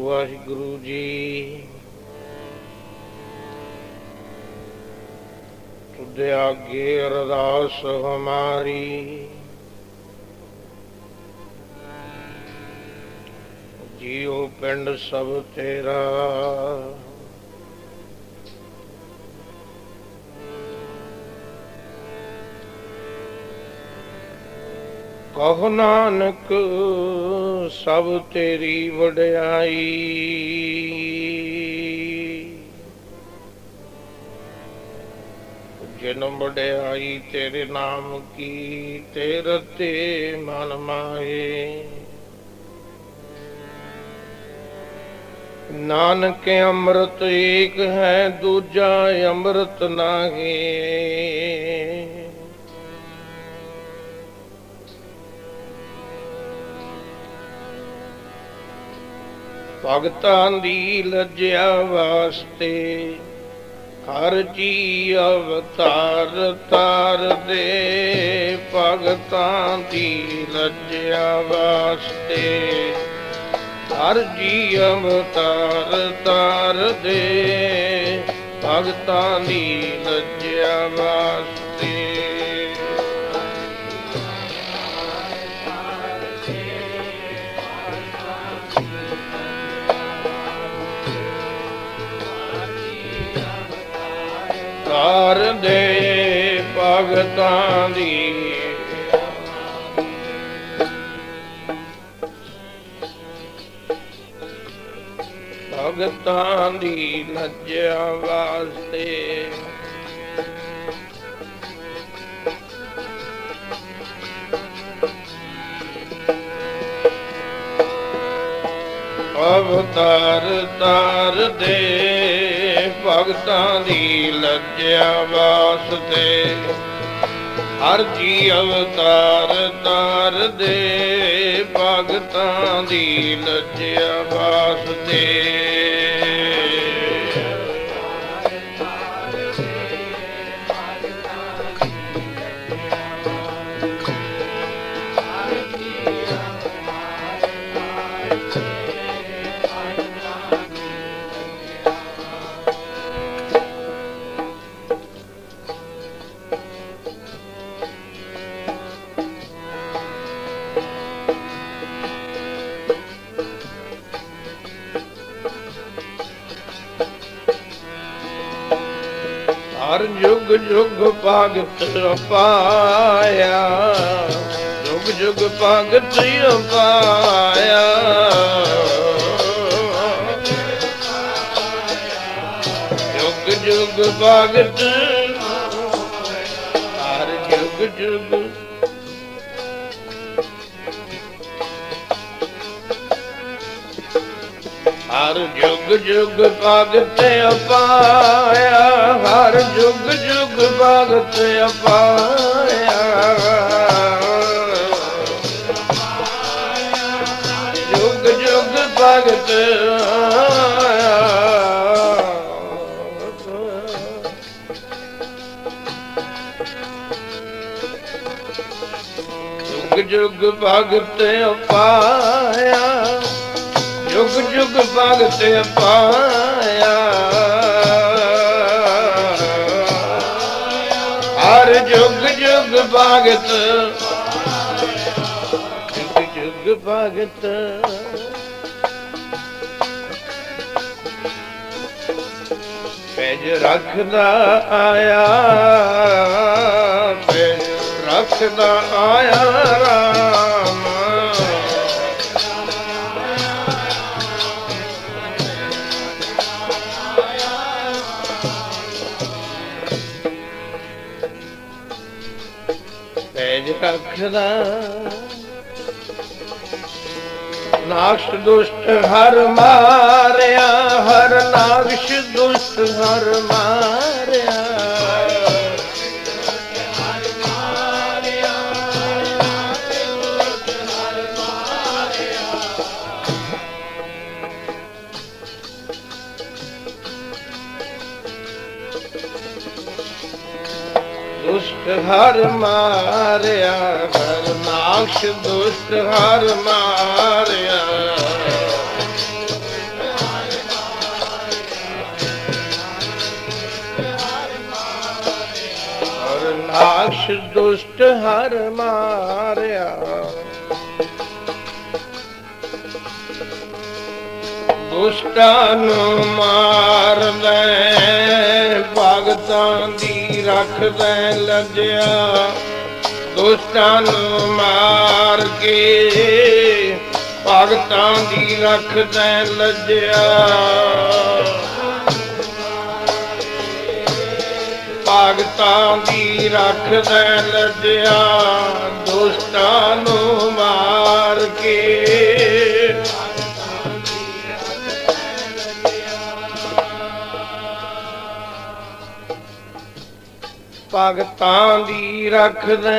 ਵਾਹਿਗੁਰੂ ਜੀ। ਤੁਧ ਆਗੇ ਅਰਦਾਸ ਹਮਾਰੀ, ਜੀਉ ਪਿੰਡ ਸਭ ਤੇਰਾ। ਕਹੋ ਨਾਨਕ ਸਭ ਤੇਰੀ ਵਡਿਆਈ, ਜਿਨ ਵਡਿਆਈ ਤੇਰੇ ਨਾਮ ਕੀ, ਤੇਰੇ ਤੇ ਮਨ ਮਾਏ। ਨਾਨਕ ਅੰਮ੍ਰਿਤ ਏਕ ਹੈ, ਦੂਜਾ ਅੰਮ੍ਰਿਤ ਨਾਹੀ। ਭਗਤਾਂ ਦੀ ਲੱਜਿਆ ਵਾਸਤੇ ਹਰ ਜੀ ਅਵਤਾਰ ਤਾਰ ਦੇ। ਭਗਤਾਂ ਦੀ ਲੱਜਿਆ ਵਾਸਤੇ ਹਰ ਜੀ ਅਵਤਾਰ ਤਾਰ ਦੇ। ਭਗਤਾਂ ਦੀ ਲੱਜਿਆ ਵਾਸਤੇ ਤਾਰ ਦੇ। ਭਗਤਾਂ ਦੀ ਭਗਤਾਂ ਦੀ ਲੱਜਿਆ ਵਾਸਤੇ ਅਵਤਾਰ ਤਾਰ ਦੇ। ਭਗਤਾਂ ਦੀ ਲੱਜਿਆ ਵਾਸਤੇ ਹਰ ਜੀ ਅਵਤਾਰ ਤਾਰ ਦੇ। ਭਗਤਾਂ ਦੀ ਲੱਜਿਆ ਵਾਸਤੇ ਹਰ ਜੁਗ ਜੁਗ ਭਗਤ ਪਾਇਆ। ਜੁਗ ਜੁਗ ਭਗਤ ਪਾਇਆ। ਜੁਗ ਜੁਗ ਭਗਤ ਹਰ ਜੁਗ ਜੁਗ ਹਰ ਜੁਗ ਜੁਗ ਭਗਤ ਪਾਇਆ। ਹਰ ਜੁਗ ਜੁਗ ਭਗਤ ਪਾਇਆ। ਜੁਗ ਜੁਗ ਭਗਤ ਜੁਗ ਜੁਗ ਭਗਤ ਪਾਇਆ। ਜੁਗ ਜੁਗ ਭਗਤ ਪਾਇਆ। ਹਰ ਜੁਗ ਜੁਗ ਭਗਤ ਜੁਗ ਜੁਗ ਭਗਤ ਪੈਜ ਰੱਖਦਾ ਆਇਆ। ਪੈਜ ਰੱਖਦਾ ਆਇਆ ਰਾਮ। ਪੈਜ ਰੱਖਦਾ ਨਾਕਸ਼ ਦੁਸ਼ਟ ਹਰ ਮਾਰਿਆ। ਹਰ ਨਾਕਸ਼ ਦੁਸ਼ਟ ਦੁਸ਼ਟ ਹਰ ਮਾਰਿਆ। ਦੁਸ਼ਟ ਹਰ ਮਾਰਿਆ, ਹਰਨਾਕਸ਼ ਦੁਸ਼ਟ ਹਰ ਮਾਰਿਆ। ਹਰਨਾਕਸ਼ ਦੁਸ਼ਟ ਹਰ ਮਾਰਿਆ। ਦੁਸ਼ਟਾਂ ਨੂੰ ਮਾਰਦਾ, ਭਗਤਾਂ ਦੀ ਰੱਖਦਾ ਲੱਜਿਆ। ਦੁਸ਼ਟਾਂ ਨੂੰ ਮਾਰ ਕੇ ਭਗਤਾਂ ਦੀ ਰੱਖਦਾ ਲੱਜਿਆ। ਭਗਤਾਂ ਦੀ ਰੱਖਦਾ ਲੱਜਿਆ। ਦੁਸ਼ਟਾਂ ਨੂੰ ਮਾਰ ਕੇ ਭਗਤਾਂ ਦੀ ਰੱਖਦਾ।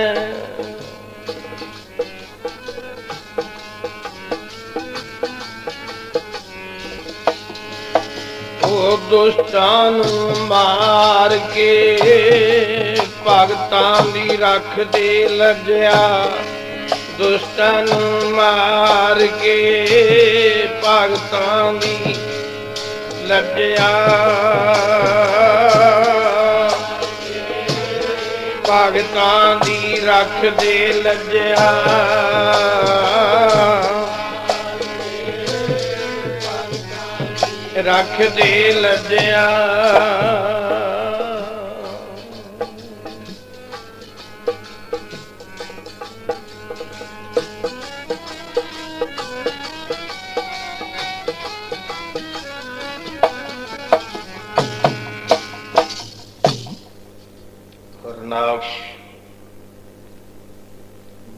ਉਹ ਦੁਸ਼ਟਾਂ ਨੂੰ ਮਾਰ ਕੇ ਭਗਤਾਂ ਦੀ ਰੱਖਦੇ ਲੱਜਿਆ। ਦੁਸ਼ਟਾਂ ਨੂੰ ਮਾਰ ਕੇ ਭਗਤਾਂ ਦੀ ਲੱਜਿਆ। ਭਗਤਾਂ ਦੀ ਰੱਖਦੇ ਲੱਜਿਆ। ਰੱਖਦੇ ਲੱਜਿਆ। ਹਰਨਾਕਸ਼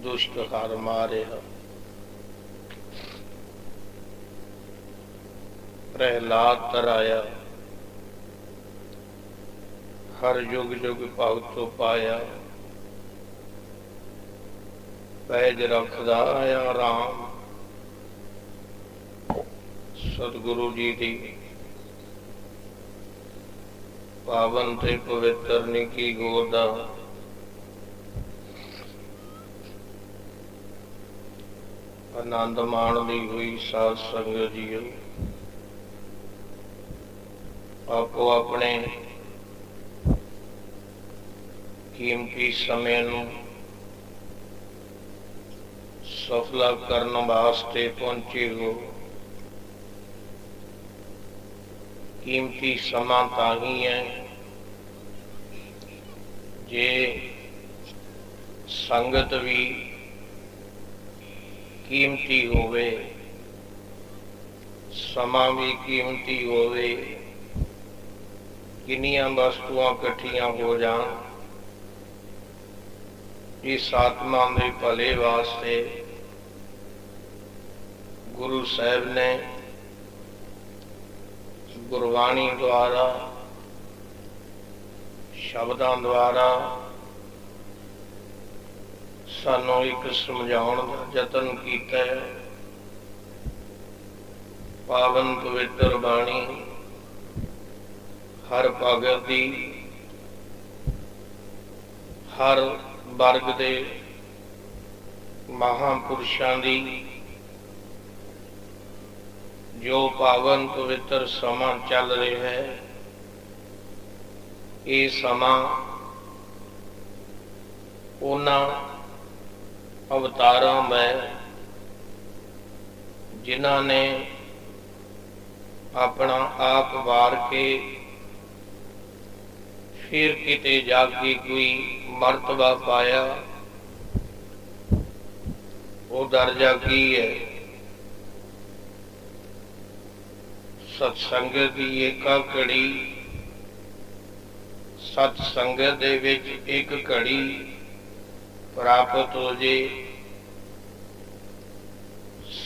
ਦੁਸ਼ਟ ਹਰ ਮਾਰਿਆ। ਪ੍ਰਹਿਲਾਦ ਤਰਾਇਆ, ਹਰ ਯੁਗ ਯੁਗ ਭਗਤੋ ਪਾਇਆ। ਪੈਜ ਰੱਖਦਾ ਆਇਆ ਰਾਮ, ਸਤਿਗੁਰੂ ਜੀ ਦੀ ਪਾਵਨ ਤੇ ਪਵਿੱਤਰ ਨਿੱਕੀ ਗੋਦ ਦਾ ਆਨੰਦ ਮਾਣਦੀ ਹੋਈ ਸਾਧ ਸੰਗਤ ਜੀਓ। ਆਪੋ ਆਪਣੇ ਕੀਮਤੀ ਸਮੇਂ ਨੂੰ ਸਫਲਾ ਕਰਨ ਵਾਸਤੇ ਪਹੁੰਚੇ ਹੋ। ਕੀਮਤੀ ਸਮਾਂ ਤਾਂ ਹੀ ਹੈ ਜੇ ਸੰਗਤ ਵੀ ਕੀਮਤੀ ਹੋਵੇ, ਸਮਾਂ ਵੀ ਕੀਮਤੀ ਹੋਵੇ। ਕਿੰਨੀਆਂ ਵਸਤੂਆਂ ਇਕੱਠੀਆਂ ਹੋ ਜਾਣ, ਇਸ ਆਤਮਾ ਦੇ ਭਲੇ ਵਾਸਤੇ ਗੁਰੂ ਸਾਹਿਬ ਨੇ ਗੁਰਬਾਣੀ ਦੁਆਰਾ, ਸ਼ਬਦਾਂ ਦੁਆਰਾ ਸਾਨੂੰ ਇੱਕ ਸਮਝਾਉਣ ਦਾ ਯਤਨ ਕੀਤਾ ਹੈ। ਪਾਵਨ ਪਵਿੱਤਰ ਬਾਣੀ ਹਰ ਭਗਤ ਦੀ, ਹਰ ਵਰਗ ਦੇ ਮਹਾਂਪੁਰਸ਼ਾਂ ਦੀ ਜੋ ਪਾਵਨ ਪਵਿੱਤਰ ਸਮਾਂ ਚੱਲ ਰਿਹਾ ਹੈ, ਇਹ ਸਮਾਂ ਉਹਨਾਂ ਅਵਤਾਰਾਂ ਮੈਂ ਜਿਨ੍ਹਾਂ ਨੇ ਆਪਣਾ ਆਪ ਵਾਰ ਕੇ ਫਿਰ ਕਿਤੇ ਜਾ ਕੇ ਕੋਈ ਮਰਤਬਾ ਪਾਇਆ। ਉਹ ਦਰਜਾ ਕੀ ਹੈ? ਸਤਸੰਗਤ ਦੀ ਏਕਾ ਘੜੀ, ਸਤਸੰਗਤ ਦੇ ਵਿੱਚ ਇੱਕ ਘੜੀ ਪ੍ਰਾਪਤ ਹੋ ਜੇ।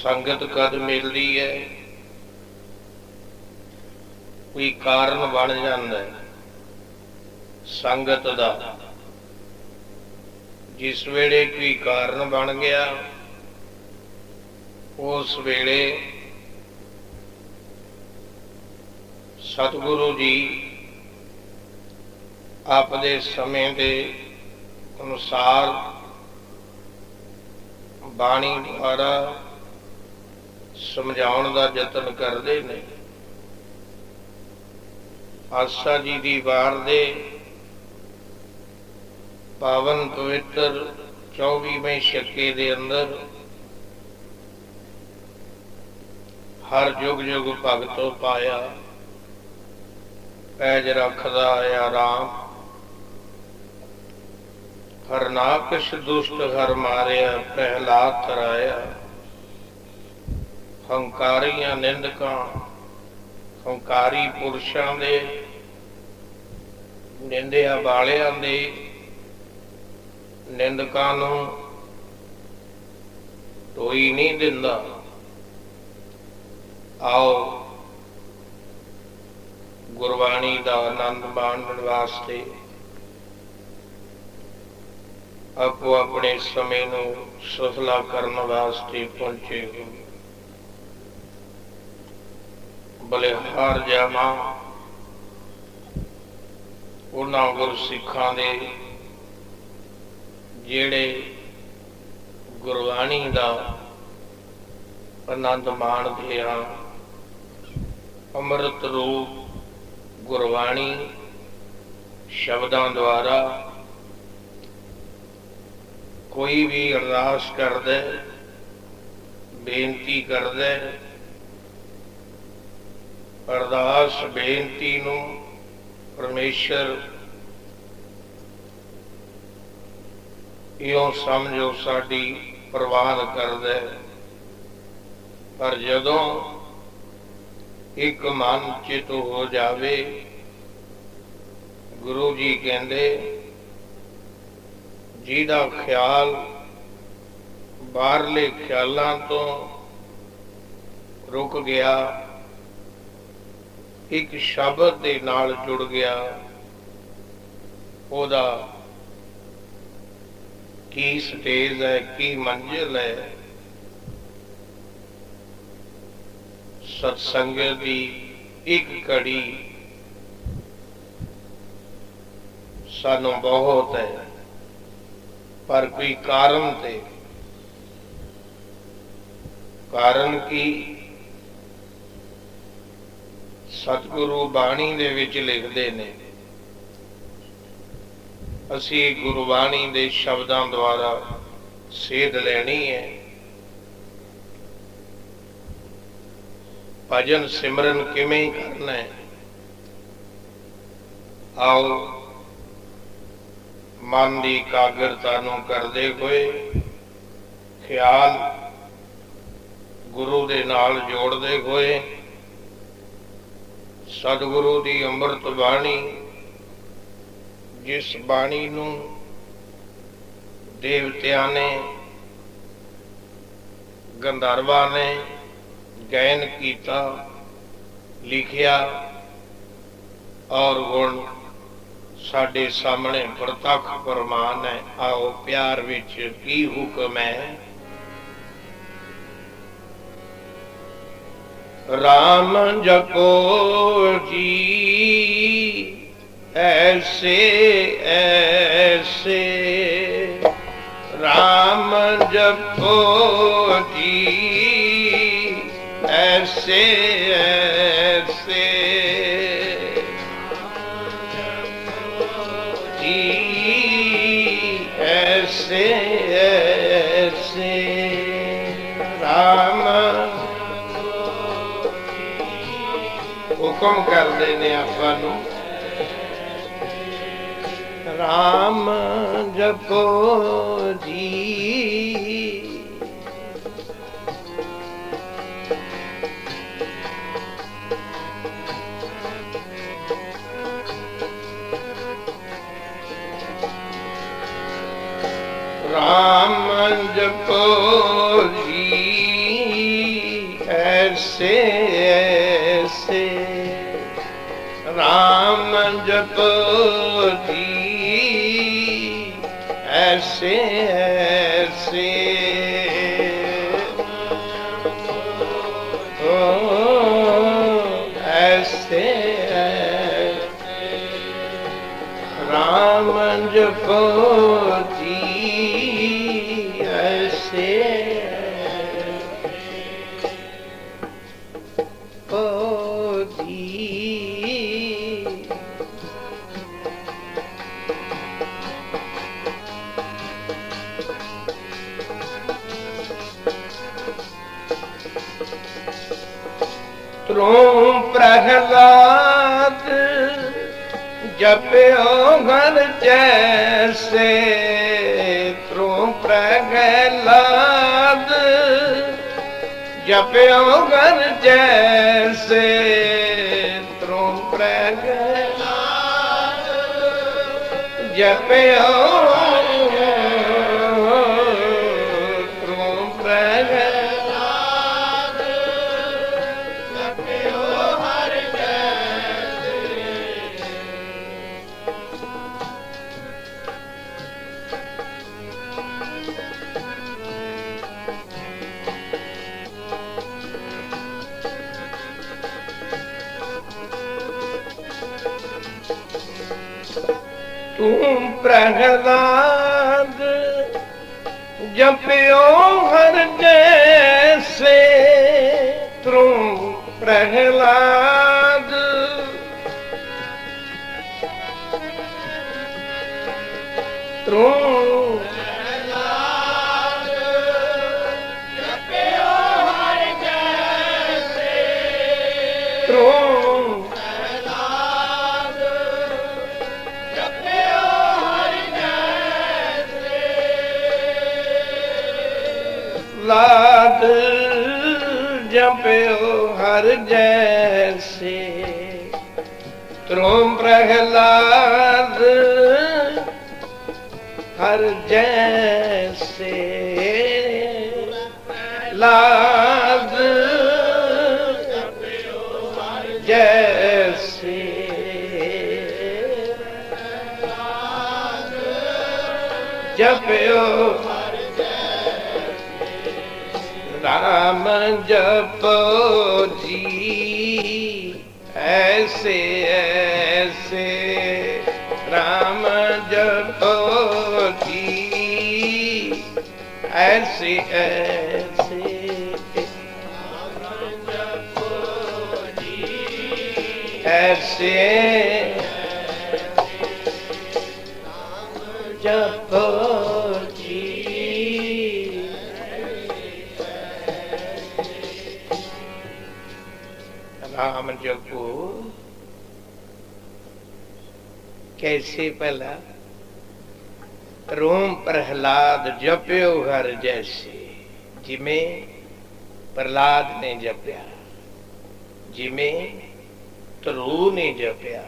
ਸੰਗਤ ਕਦ ਮਿਲਦੀ ਹੈ? कोई कारण बन जाता है संगत दा। जिस वेले कोई कारण बन गया उस वेले सतगुरु जी आपदे समय के अनुसार बाणी द्वारा समझाउण दा यतन करते हैं। आसा जी दी वार दे पावन पवित्र 24वें छक्के दे अंदर हर युग युग भगतों पाया पैज रखदा आया राम। हरनाकश दुष्ट हर मारिया प्रहलाद तराया। हंकारियां निंदकां हंकारी पुरुषां दे निंदिया वालियां दे निंदकां नूं कोई नहीं दिंदा। आओ गुरबाणी का आनंद माणन वास्ते आपो अपने समय नूं सफला करने वास्ते पहुंचे हो। बलिहार जावां उन्हां गुरसिखां दे जिहड़े गुरबाणी का आनंद माणदे हां। अमृत रूप गुरबाणी शब्दां द्वारा कोई भी अरदास करदा बेनती करदा अरदास बेनती नूं परमेश्वर इयों समझो साडी प्रवान करदा। पर जदों एक मन चित हो जावे गुरु जी कहंदे जिहदा ख्याल बाहरले ख्यालां तो रुक गया एक शब्द दे नाल जुड़ गया ओदा की स्टेज है की मंजिल है। सत्संग की एक घड़ी सानू बहुत है पर कोई कारण थे कारण की सतगुरु बाणी दे विच लिखदे ने। असी गुरबाणी दे शब्दां द्वारा सेध लैनी है। भजन सिमरन किवें करना है आओ मन की एकाग्रता नूं करदे होए ख्याल गुरु दे नाल जोड़दे होए सतगुरु की अमृत बाणी जिस बाणी नूं देवतियां ने गंधर्वां ने गायन किया लिखिया और गुण साडे सामने प्रतख प्रमाण है। आओ प्यार विच की हुक्म है। राम जपो जी ऐसे ऐसे राम जपो जी ऐसे ऐसे जी ऐसे ऐसे राम हुक्म करते ने आपां नूं राम जपो जी राम जपो जी ऐसे ऐसे जपो जी ऐसे ऐसे ऐसे राम जपो जी ऐसे त्रों प्रहलाद जप्यो घर जैसे त्रों प्रहलाद जप्यो घर जैसे त्रों प्रहलाद जप्यो तू प्रहलाद जप्यो हर जैसे तू प्रहलाद तू जप्यो हर जैसे तू लाद जप्यो हर जैसे त्रों प्रहलाद हर जैसे लाद जैसे जप्यो राम जपो जी ऐसे ऐसे राम जपो जी ऐसे ऐसे ऐसे जपो राम जपो कैसे पहला रोम प्रहलाद जप्यो हर जैसे जिमें प्रहलाद ने जपया जिमें ध्रुव ने जपया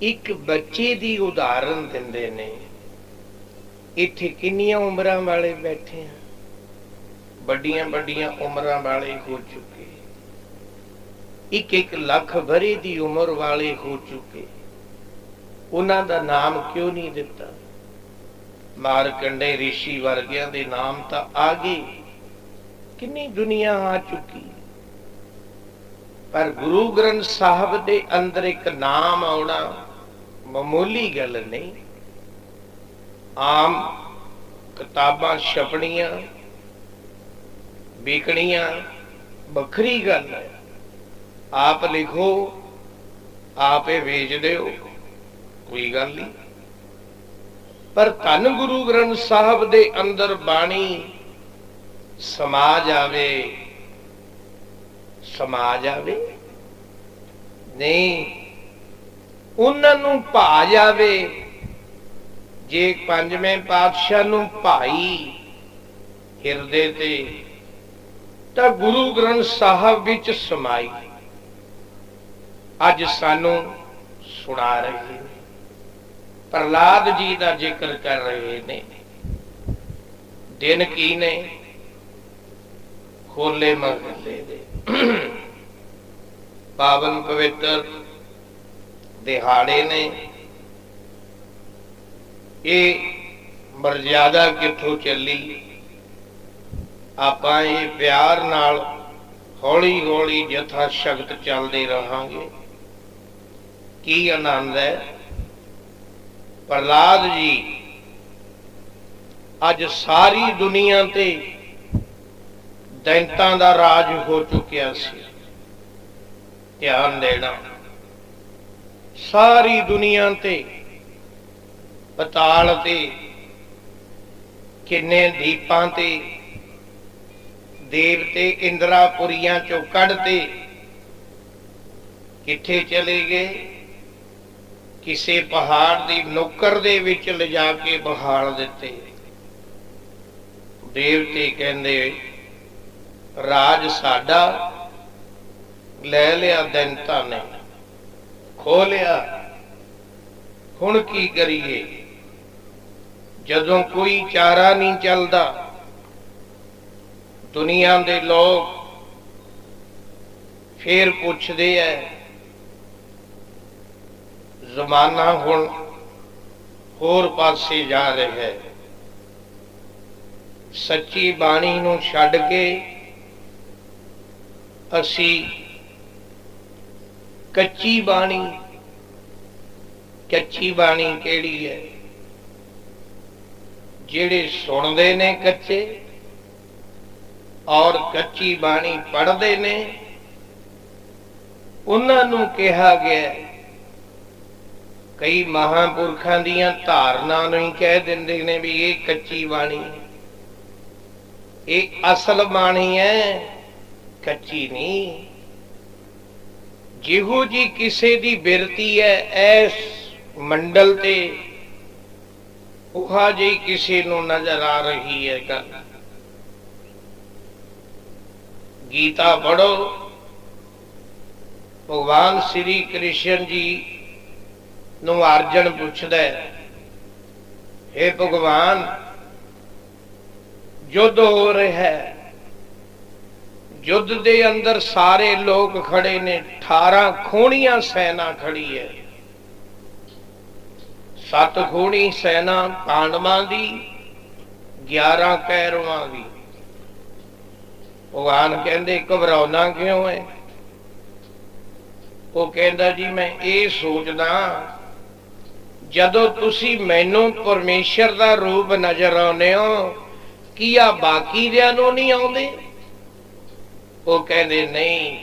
एक बच्चे दी उदाहरण दिंदे ने इत्थे किन्नियां उमरां वाले बैठे हैं बड़ियां बड़ियां उमरां वाले हो चुके एक एक लाख भरे दी उम्र वाले हो चुके उन्हां दा नाम क्यों नहीं दिता मारकंडे ऋषि वर्गियां दे नाम तां आ गए किन्नी दुनिया आ चुकी पर गुरु ग्रंथ साहब दे अंदर एक नाम आउणा मामूली गल नहीं आम किताबां छपणियां बिकणियां बखरी गल है आप लिखो आप बेच दो कोई गल नहीं पर धन गुरु ग्रंथ साहब दे अंदर बाणी समा जावे नहीं उन्हां नूं भा जावे जे पंजवें पातशाह नूं भाई हिरदे ते तां गुरु ग्रंथ साहब विच समाई अज सानू सुना रहे हैं प्रहलाद जी का जिक्र कर रहे ने दिन की ने होले महल्ले दे पावन पवित्र ਦਿਹਾੜੇ ਨੇ। ਇਹ ਮਰਜ਼ਾਦਾ ਕਿੱਥੋਂ ਚੱਲੀ? ਆਪਾਂ ਇਹ ਪਿਆਰ ਨਾਲ ਹੌਲੀ ਹੌਲੀ ਯਥਾ ਸ਼ਕਤ ਚੱਲਦੇ ਰਹਾਂਗੇ। ਕੀ ਆਨੰਦ ਹੈ। ਪ੍ਰਹਲਾਦ ਜੀ ਅੱਜ ਸਾਰੀ ਦੁਨੀਆ ਤੇ ਦੈਂਤਾਂ ਦਾ ਰਾਜ ਹੋ ਚੁੱਕਿਆ ਸੀ। ਧਿਆਨ ਦੇਣਾ, ਸਾਰੀ ਦੁਨੀਆ ਤੇ ਪਤਾਲ ਤੇ ਕਿੰਨੇ ਦੀਪਾਂ ਤੇ ਦੇਵਤੇ ਇੰਦਰਾਪੁਰੀਆਂ ਚੋਂ ਕੱਢਤੇ ਕਿੱਥੇ ਚਲੇ ਗਏ? ਕਿਸੇ ਪਹਾੜ ਦੀ ਨੁੱਕਰ ਦੇ ਵਿੱਚ ਲਿਜਾ ਕੇ ਬਹਾਲ ਦਿੱਤੇ। ਦੇਵਤੇ ਕਹਿੰਦੇ ਰਾਜ ਸਾਡਾ ਲੈ ਲਿਆ, ਦੈਂਤਾਂ ਨੇ ਖੋਹ ਲਿਆ। ਹੁਣ ਕੀ ਕਰੀਏ? ਜਦੋਂ ਕੋਈ ਚਾਰਾ ਨਹੀਂ ਚੱਲਦਾ, ਦੁਨੀਆ ਦੇ ਲੋਕ ਫੇਰ ਪੁੱਛਦੇ ਐ, ਜ਼ਮਾਨਾ ਹੁਣ ਹੋਰ ਪਾਸੇ ਜਾ ਰਿਹਾ ਹੈ। ਸੱਚੀ ਬਾਣੀ ਨੂੰ ਛੱਡ ਕੇ ਅਸੀਂ ਕੱਚੀ ਬਾਣੀ, ਕੱਚੀ ਬਾਣੀ ਕਿਹੜੀ ਹੈ? ਜਿਹੜੇ ਸੁਣਦੇ ਨੇ ਕੱਚੇ ਔਰ ਕੱਚੀ ਬਾਣੀ ਪੜ੍ਹਦੇ ਨੇ, ਉਹਨਾਂ ਨੂੰ ਕਿਹਾ ਗਿਆ, ਕਈ ਮਹਾਂਪੁਰਖਾਂ ਦੀਆਂ ਧਾਰਨਾ ਨੂੰ ਹੀ ਕਹਿ ਦਿੰਦੇ ਨੇ ਵੀ ਇਹ ਕੱਚੀ ਬਾਣੀ, ਇਹ ਅਸਲ ਬਾਣੀ ਹੈ, ਕੱਚੀ ਨਹੀਂ। ਜਿਹੋ ਜੀ ਕਿਸੇ ਦੀ ਬਿਰਤੀ ਹੈ ਐਸ ਮੰਡਲ ਤੇ, ਉਹਾ ਜਿਹੀ ਕਿਸੇ ਨੂੰ ਨਜ਼ਰ ਆ ਰਹੀ ਹੈ ਗੱਲ। ਗੀਤਾ ਪੜ੍ਹੋ, ਭਗਵਾਨ ਸ਼੍ਰੀ ਕ੍ਰਿਸ਼ਨ ਜੀ ਨੂੰ ਅਰਜਨ ਪੁੱਛਦਾ ਹੈ, ਹੇ ਭਗਵਾਨ ਯੁੱਧ ਹੋ ਰਿਹਾ ਹੈ, ਯੁੱਧ ਦੇ ਅੰਦਰ ਸਾਰੇ ਲੋਕ ਖੜੇ ਨੇ, 18 ਖੂਣੀਆਂ ਸੈਨਾ ਖੜੀ ਹੈ। 7 ਖੂਣੀ ਸੈਨਾ ਪਾਂਡਵਾਂ ਦੀ, 11 ਕੌਰਵਾਂ ਦੀ। ਭਗਵਾਨ ਕਹਿੰਦੇ ਘਬਰਾਉਣਾ ਕਿਉਂ ਹੈ? ਉਹ ਕਹਿੰਦਾ ਜੀ ਮੈਂ ਇਹ ਸੋਚਦਾ, ਜਦੋਂ ਤੁਸੀਂ ਮੈਨੂੰ ਪਰਮੇਸ਼ਰ ਦਾ ਰੂਪ ਨਜ਼ਰ ਆਉਂਦੇ ਹੋ, ਕੀ ਆ ਬਾਕੀ ਦਿਆਂ ਨੂੰ ਨਹੀਂ ਆਉਂਦੇ? ਉਹ ਕਹਿੰਦੇ ਨਹੀਂ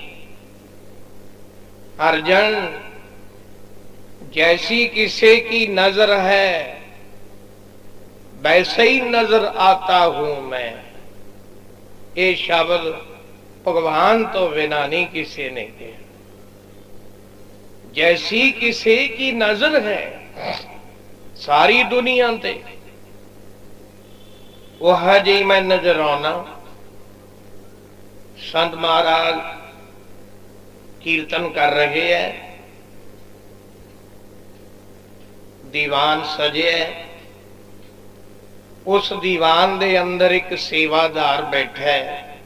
अर्जुन, जैसी किसी की नजर है वैसे ही नजर आता हूं मैं। ये शब्द भगवान तो बिना नहीं किसी ने कहा। जैसी किसी की नजर है सारी दुनिया ते, वह जी मैं नजर आना। संत महाराज कीर्तन कर रहे हैं, दीवान सजे है, उस दीवान दे अंदर एक सेवादार बैठा है।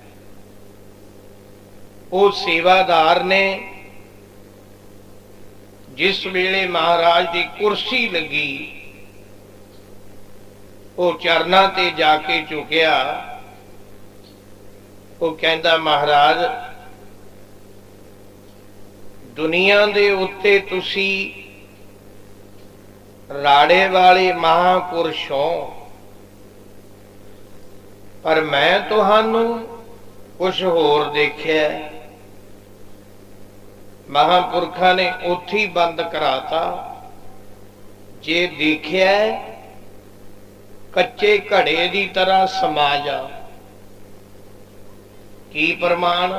वो सेवादार ने जिस वेले महाराज की कुर्सी लगी, वो चरना ते जाके झुकिया। वो कहंदा महाराज, दुनिया दे उत्ते तुसी राड़े वाले महापुरुष हो, पर मैं तुहानू कुछ होर देखिया। महापुरखा ने उठी बंद कराता। जे देखिया कच्चे घड़े की तरह समा जा। की प्रमाण?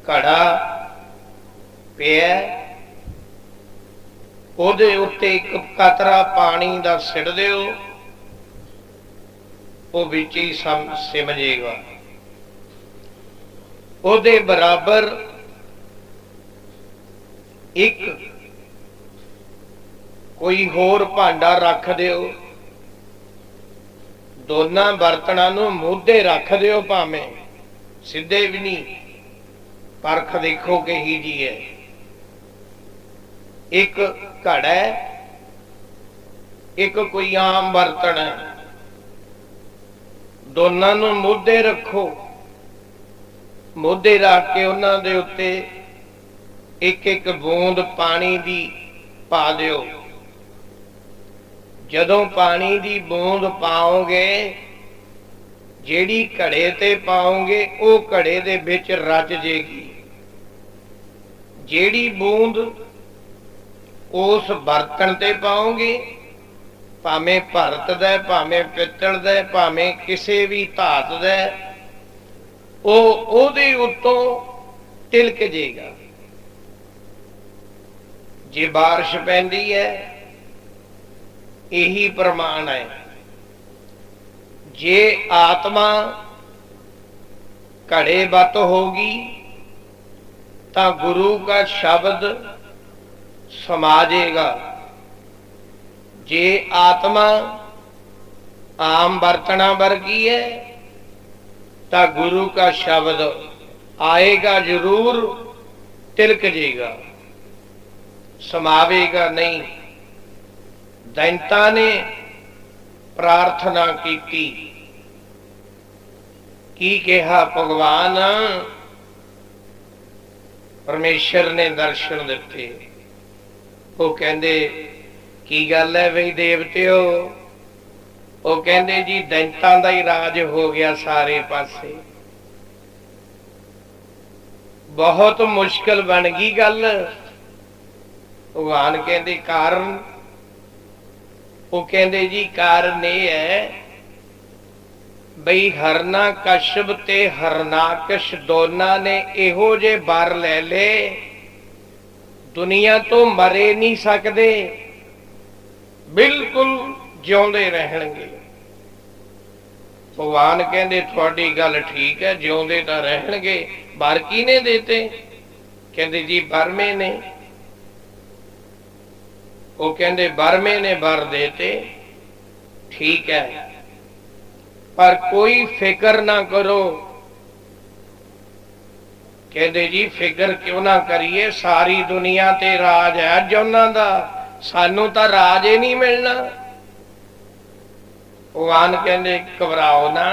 घड़ा पिया, ਉਹਦੇ ਉੱਤੇ एक कतरा पानी का सिट दिओ, वो विच ही सिम जाएगा। ਉਹਦੇ बराबर एक कोई होर भांडा रख दिओ, दोनों बर्तनों नूं मूधे रख दिओ, भावें सीधे भी नहीं, परख देखो कही जी है। एक घड़ा है, एक कोई आम बर्तन है, दोनों नूं मोढे रखो, मोढे रख के उन्हां दे उत्ते एक एक बूंद पानी दी पा दिओ। जदों पानी दी बूंद पाओगे, जेड़ी घड़े ते पाओगे वो घड़े दे विच रच जेगी। जेड़ी बूंद उस बर्तन ते पाओगे, भावें भरत दा, भावें पित्तल दा, भावें किसी भी धात दा, ओहदे उत्तों तिलक जेगा। जे बारिश पैंदी है, यही प्रमाण है। जे आत्मा घड़े बत होगी तो गुरु का शब्द समाजेगा। जे आत्मा आम बर्तना वर्गी है तो गुरु का शब्द आएगा जरूर, तिलक जेगा, समावेगा नहीं। दैंता ने प्रार्थना की कहा, भगवान परमेश्वर ने दर्शन दिते। वो कहंदे की गल है बई देवतेओ? वो कहंदे जी दैंतां दा ही राज हो गया सारे पासे, बहुत मुश्किल बन गई गल। भगवान कहंदे कारण? वो कहंदे जी कारण ये है बई हरना कश्यप ते हरनाकश दोनों ने इहो जे बर ले ले, दुनिया तो मरे नहीं सकते, बिल्कुल जिउंदे रहणगे। भगवान कहंदे तुहाडी गल ठीक है, जिउंदे तां रहणगे। बर किहने देते? कहंदे जी बरमे ने। वो कहंदे बरमे ने बर देते, ठीक है, पर कोई फिक्र ना करो। कहंदे जी फिक्र क्यों ना करिए, सारी दुनिया ते राज है अज उन्हां दा, सानू तां राज ही नहीं मिलना। भगवान कहंदे घबराओ ना,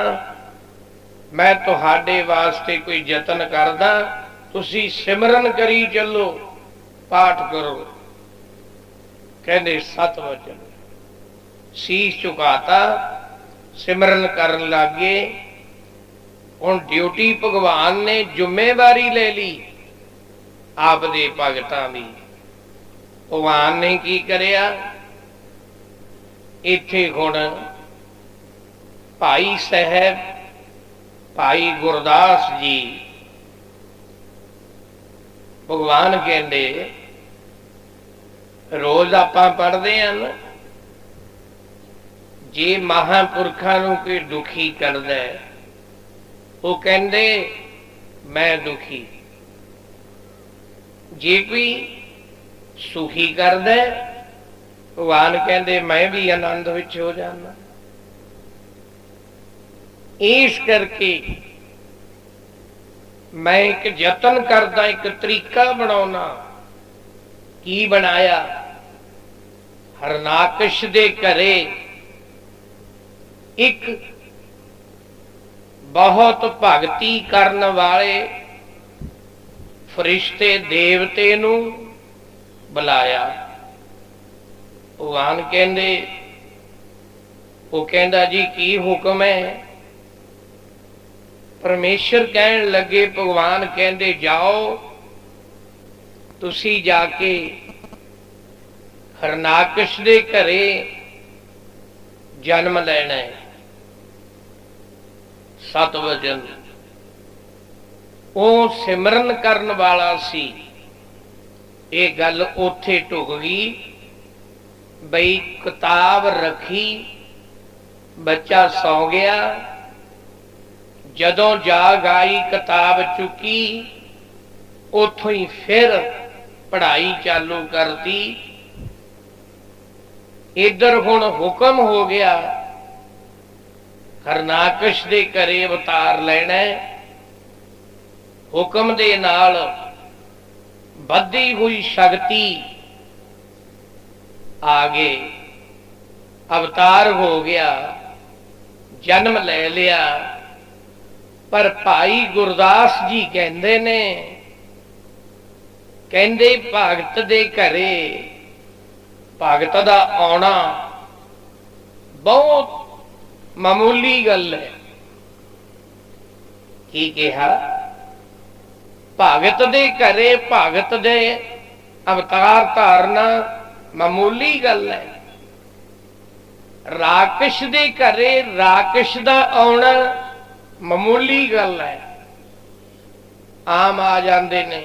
मैं तुहाडे वास्ते कोई यतन करदा, तुसी सिमरन करी चलो, पाठ करो। कहंदे सत वचन, शीश झुकाता, सिमरन करन लागे। हुण ड्यूटी भगवान ने जिम्मेवारी ले ली आप दे भगतां दी। भगवान ने की करिया, इत्थे हुण भाई साहब, भाई गुरदास जी, भगवान कहंदे रोज आपां पढ़दे हैं ना, जे महापुरखां नूं कोई दुखी करदा है, वो कहंदे मैं दुखी। जे कोई सुखी करदा है, भगवान कहंदे मैं भी आनंद विच हो जाना। इस करके मैं एक यतन करदा, एक तरीका बनाउणा। की बनाया? हरनाकश दे घरे एक बहुत भगती करन वाले फरिश्ते देवते नूं बुलाया। भगवान कहंदे, वो कहंदा जी की हुक्म है? परमेश्वर कहन लगे, भगवान कहंदे जाओ तुसी जाके हरनाकश दे घरे जन्म लेना है। सत वचन। वो सिमरन करन वाला सी, ये गल उथे ढुक गई बई किताब रखी, बच्चा सौ गया, जदों जाग आई किताब चुकी, उथों ही फिर पढ़ाई चालू कर दी। इधर हुण हुक्म हो गया हरनाकश दे घरे अवतार लेना है। हुक्म दे नाल बधी हुई शक्ति आगे अवतार हो गया, जन्म ले लिया। पर भाई गुरदास जी कहते ने, कहते भगत दे घरे भगत दा आना बहुत मामूली गल है। की कहा? भगत दे घरे भगत दे अवतार धारना मामूली गल है। राकश दे घरे राकश दा आना मामूली गल है, आम आ जाते ने।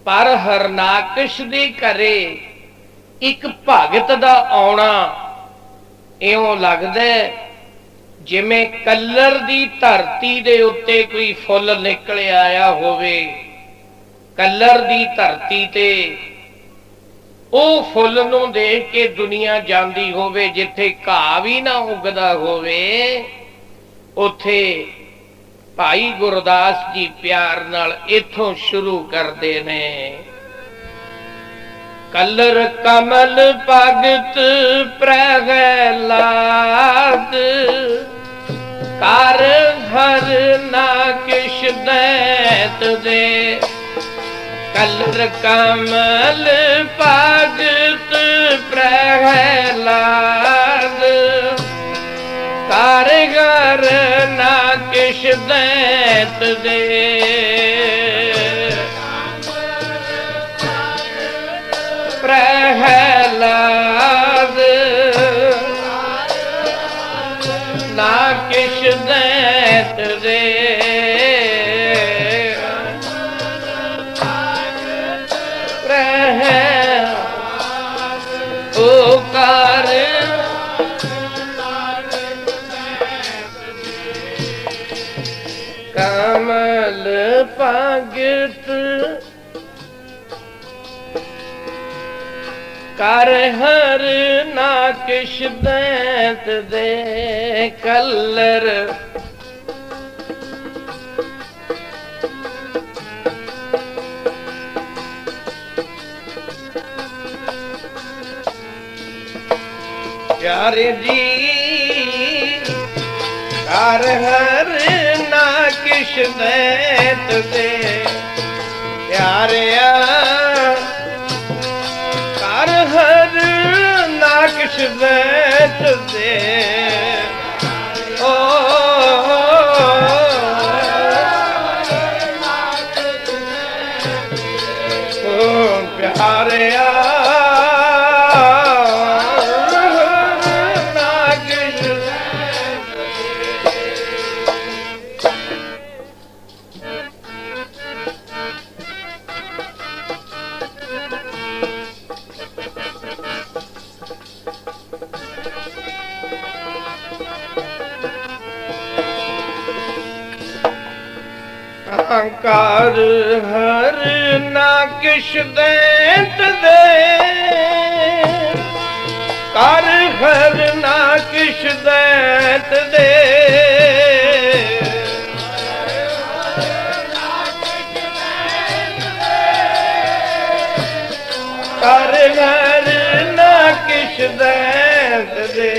पर हरनाकश दे घरे एक भगत दा आना इउं लगदा जिवें कल्लर दी धरती दे उत्ते कोई फुल निकल आया होवे। कल्लर दी धरती ते ਉਹ फुल नूं देख के दुनिया जांदी होवे, जिथे घाह भी ना उगदा होवे उथे भाई गुरदास जी प्यार नाल इथों शुरू करते ने। कलर कमल भगत प्रहलाद, कर हर ना किश दैत दे। कलर कमल भगत प्रहलाद, कारगर ना किश दैत दे। प्रहलाद ना किश दैत दे। ओ कार कमल भगत कर हर ना किश दैत दे। कलर प्यारे जी कर हर ना किश दैत दे। प्यारिया कर हर ना किश दैत दे। ओ प्यारिया कर हर ना किश दैत दे। कर हर ना किश दैत दे। कर हर ना किश दैत दे।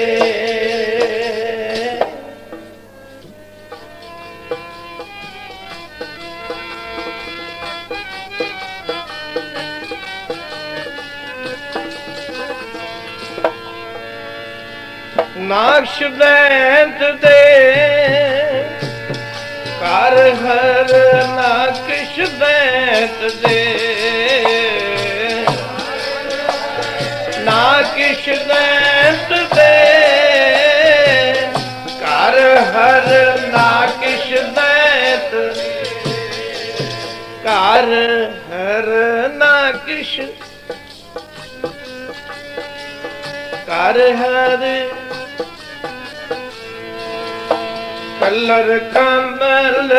नाक्ष दैत दे। कर हर ना किश दैत दे। ना किश दैत दे। कर हर ना किश दैत। कर हर ना किश। कर हर कलर कमल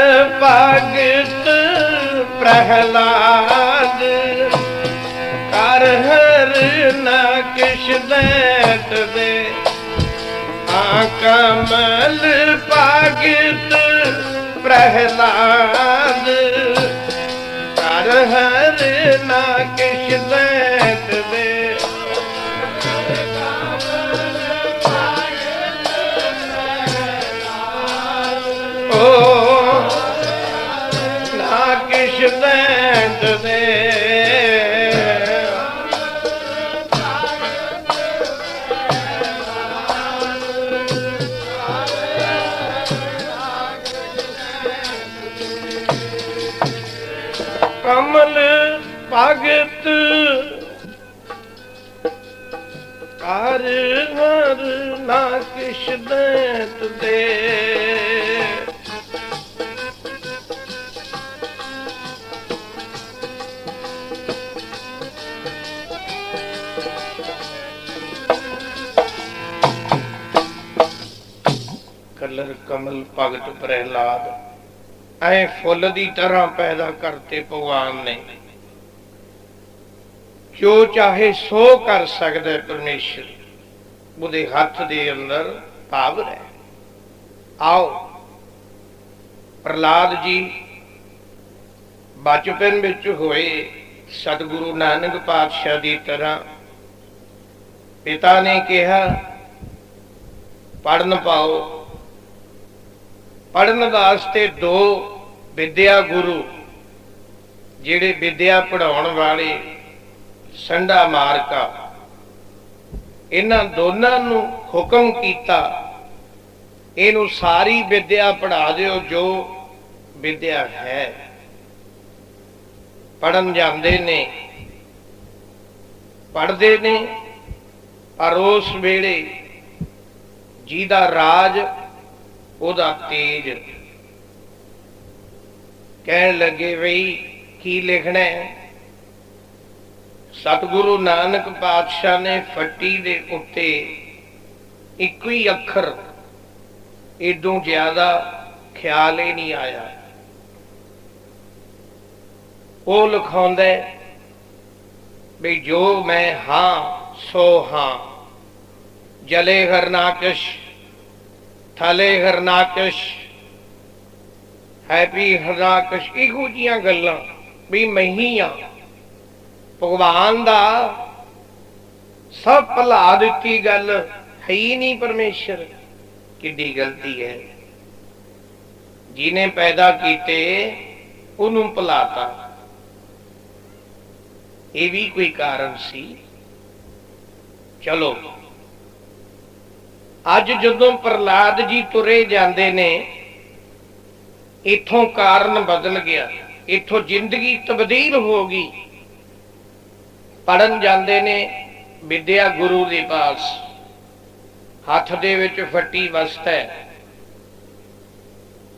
भगत प्रहलाद, कर हर ना किश दैत दे। कमल भगत प्रहलाद, कर हर ना किश दैत दे। किश दैंत दे। कमल भगत कार हर ना किश दैंत दे। कलर कमल भगत प्रहलाद ऐ फुल दी तरह पैदा करते भगवान ने। जो चाहे सो कर सकता है परमेश्वर। उहदे हथ दे अंदर पावर है। आओ प्रहलाद जी बचपन विच होए सतगुरु नानक पातशाह की तरह पिता ने कहा पढ़न पाओ। पढ़न वास्ते दो विद्या गुरु जिहड़े विद्या पढ़ाउण वाले संडा मारका इन्हां दोनां नूं हुक्म कीता इहनूं सारी विद्या पढ़ा दिओ जो विद्या है। पढ़न जांदे ने पढ़दे ने पर उस वेले जिहदा राज ओदा तेज कहण लगे बई की लिखना है। सतगुरु नानक पातशाह ने फट्टी दे उत्ते इको ही अखर इदों ज्यादा ख्याल ही नहीं आया। वो लिखाउंदा भी जो मैं हाँ सो हाँ जले हरनाकश थले हरनाकश हैपी हरनाकश इहो जिहियां गल्लां भी मैं ही हाँ। भगवान दा सब भुला दिती गल है ही नहीं। परमेश्वर किड्डी गलती है। जिन्हें पैदा कीते उन्होंने भुलाता। ये भी कोई कारण सी। चलो अज जदों प्रहलाद जी तुरे जाते ने इथों कारण बदल गया। इथों जिंदगी तब्दील हो गई। पढ़न जाते ने विद्या गुरु के पास हथ दे विच फट्टी वस्त है।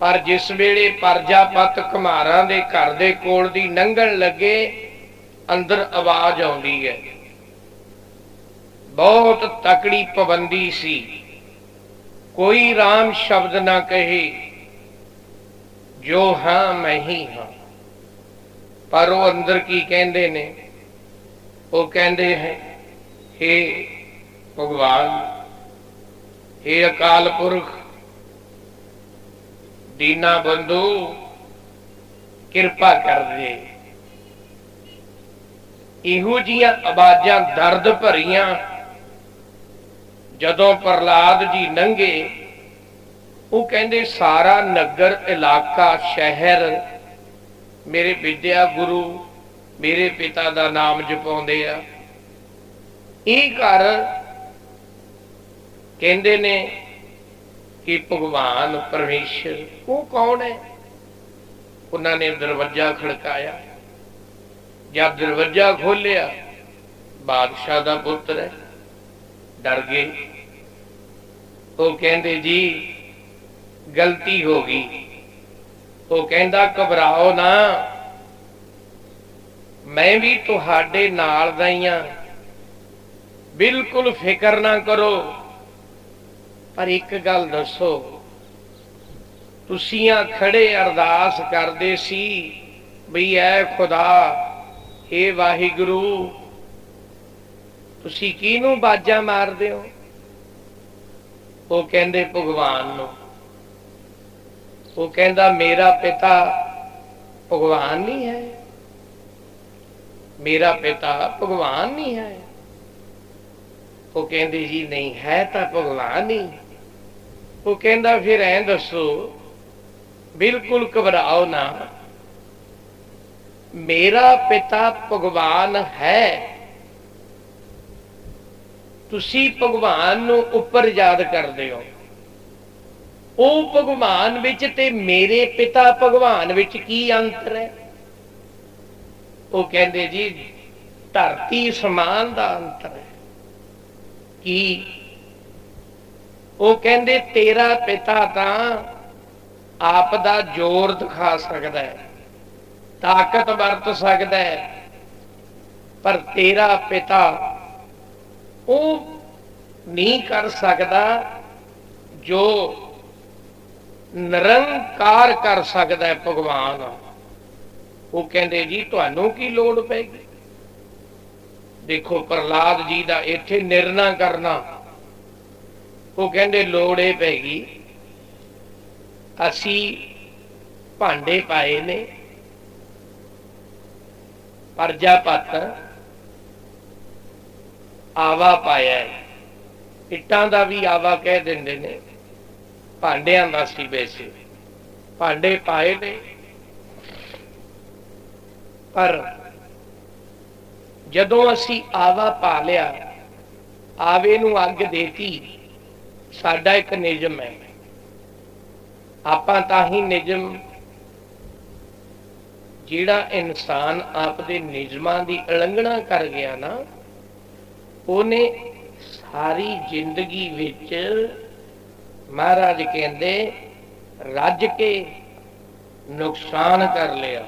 पर जिस वेले प्रजापत कुमारां दे घर दे कोल दी लंघण लगे अंदर आवाज आउंदी है। बहुत तकड़ी पाबंदी सी। कोई राम शब्द ना कहे जो हाँ मैं ही हाँ। पर वो अंदर की कहंदे ने वो कहंदे हैं हे भगवान हे अकाल पुरख दीना बंधु कृपा कर दे। इहो जिहियां आवाजां दर्द भरियां जदों प्रहलाद जी लंघे वो कहंदे सारा नगर इलाका शहर मेरे विद्या गुरु मेरे पिता दा नाम जपाउंदे आ। इह घर कहंदे ने कि भगवान परमेश्वर वो कौन है। उन्होंने दरवाजा खड़काया। जब दरवाजा खोलिया बादशाह दा पुत्र है। डर गए। वो कहंदे जी गलती हो गई। वो कहंदा घबराओ ना मैं भी तुहाडे नाल दा ही हां। बिल्कुल फिक्र ना करो। पर एक गल दसो तुसियां खड़े अरदास करदे सी भी ऐ खुदा हे वाहिगुरु तुसी किनू बाजा मारदे हो। वो कहंदे भगवान नूं। वो कहंदा मेरा पिता भगवान नहीं है। मेरा पिता भगवान नहीं है। वो कहंदे जी नहीं है तो भगवान ही। वो कहंदा फिर ऐ दसो बिल्कुल घबराओ ना मेरा पिता भगवान है, तुसी भगवान नूं उपर याद करदे हो। ਉਹ ਭਗਵਾਨ ਵਿੱਚ ਤੇ ਮੇਰੇ ਪਿਤਾ ਭਗਵਾਨ ਵਿੱਚ ਕੀ ਅੰਤਰ ਹੈ? ਉਹ ਕਹਿੰਦੇ ਜੀ ਧਰਤੀ ਸਮਾਨ ਦਾ ਅੰਤਰ ਹੈ। ਕੀ? ਉਹ ਕਹਿੰਦੇ ਤੇਰਾ ਪਿਤਾ ਤਾਂ ਆਪ ਦਾ ਜ਼ੋਰ ਦਿਖਾ ਸਕਦਾ ਹੈ, ਤਾਕਤ ਵਰਤ ਸਕਦਾ ਹੈ, ਪਰ ਤੇਰਾ ਪਿਤਾ ਉਹ ਨਹੀਂ ਕਰ ਸਕਦਾ ਜੋ ਨਿਰੰਕਾਰ ਕਰ ਸਕਦਾ ਹੈ ਭਗਵਾਨ। ਉਹ ਕਹਿੰਦੇ ਜੀ ਤੁਹਾਨੂੰ ਕੀ ਲੋੜ ਪੈਗੀ? ਦੇਖੋ ਪ੍ਰਹਲਾਦ ਜੀ ਦਾ ਇੱਥੇ ਨਿਰਣਾ ਕਰਨਾ। ਉਹ ਕਹਿੰਦੇ ਲੋੜ ਇਹ ਪੈਗੀ, ਅਸੀਂ ਭਾਂਡੇ ਪਾਏ ਨੇ, ਪ੍ਰਜਾਪਤ ਆਵਾ ਪਾਇਆ, ਇੱਟਾਂ ਦਾ ਵੀ ਆਵਾ ਕਹਿ ਦਿੰਦੇ ਨੇ, ਭਾਂਡਿਆਂ ਦਾ ਸੀ ਵੈਸੇ, ਭਾਂਡੇ ਪਾਏ ਨੇ, ਪਰ ਜਦੋਂ ਅਸੀਂ ਆਵਾ ਪਾ ਲਿਆ, ਆਵੇ ਨੂੰ ਅੱਗ ਦੇਤੀ, ਸਾਡਾ ਇੱਕ ਨਿਯਮ ਹੈ, ਆਪਾਂ ਤਾਂ ਹੀ ਨਿਯਮ, ਜਿਹੜਾ ਇਨਸਾਨ ਆਪਦੇ ਨਿਯਮਾਂ ਦੀ ਉਲੰਘਣਾ ਕਰ ਗਿਆ ਨਾ, ਉਹਨੇ ਸਾਰੀ ਜ਼ਿੰਦਗੀ ਵਿੱਚ ਮਹਾਰਾਜ ਕਹਿੰਦੇ ਰੱਜ ਕੇ ਨੁਕਸਾਨ ਕਰ ਲਿਆ।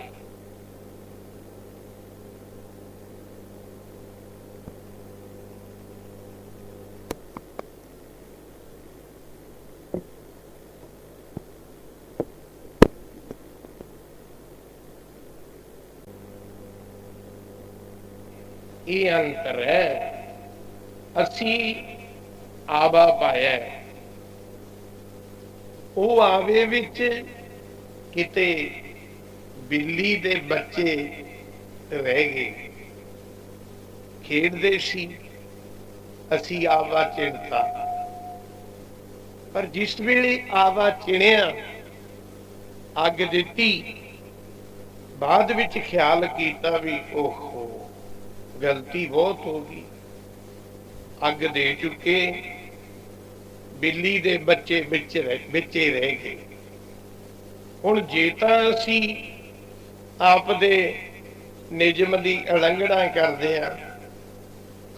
ਇਹ ਅੰਤਰ ਹੈ। ਅਸੀਂ ਆਵਾ ਪਾਇਆ, ਉਹ ਆਵੇ ਵਿੱਚ ਕਿਤੇ ਬਿੱਲੀ ਦੇ ਬੱਚੇ ਰਹਿ ਗਏ, ਖੇਡਦੇ ਸੀ, ਅਸੀਂ ਆਵਾ ਚਿਣਤਾ, ਪਰ ਜਿਸ ਵੇਲੇ ਆਵਾ ਚਿਣਿਆ, ਅੱਗ ਦਿੱਤੀ, ਬਾਅਦ ਵਿੱਚ ਖਿਆਲ ਕੀਤਾ ਵੀ ਓਹੋ ਗਲਤੀ ਬਹੁਤ ਹੋ ਗਈ, ਅੱਗ ਦੇ ਚੁੱਕੇ, ਬਿੱਲੀ ਦੇ ਬੱਚੇ ਵਿੱਚੇ ਰਹਿ ਗਏ। ਹੁਣ ਜੇ ਤਾਂ ਅਸੀਂ ਆਪਦੇ ਨਿਯਮ ਦੀ ਉਲੰਘਣਾ ਕਰਦੇ ਹਾਂ,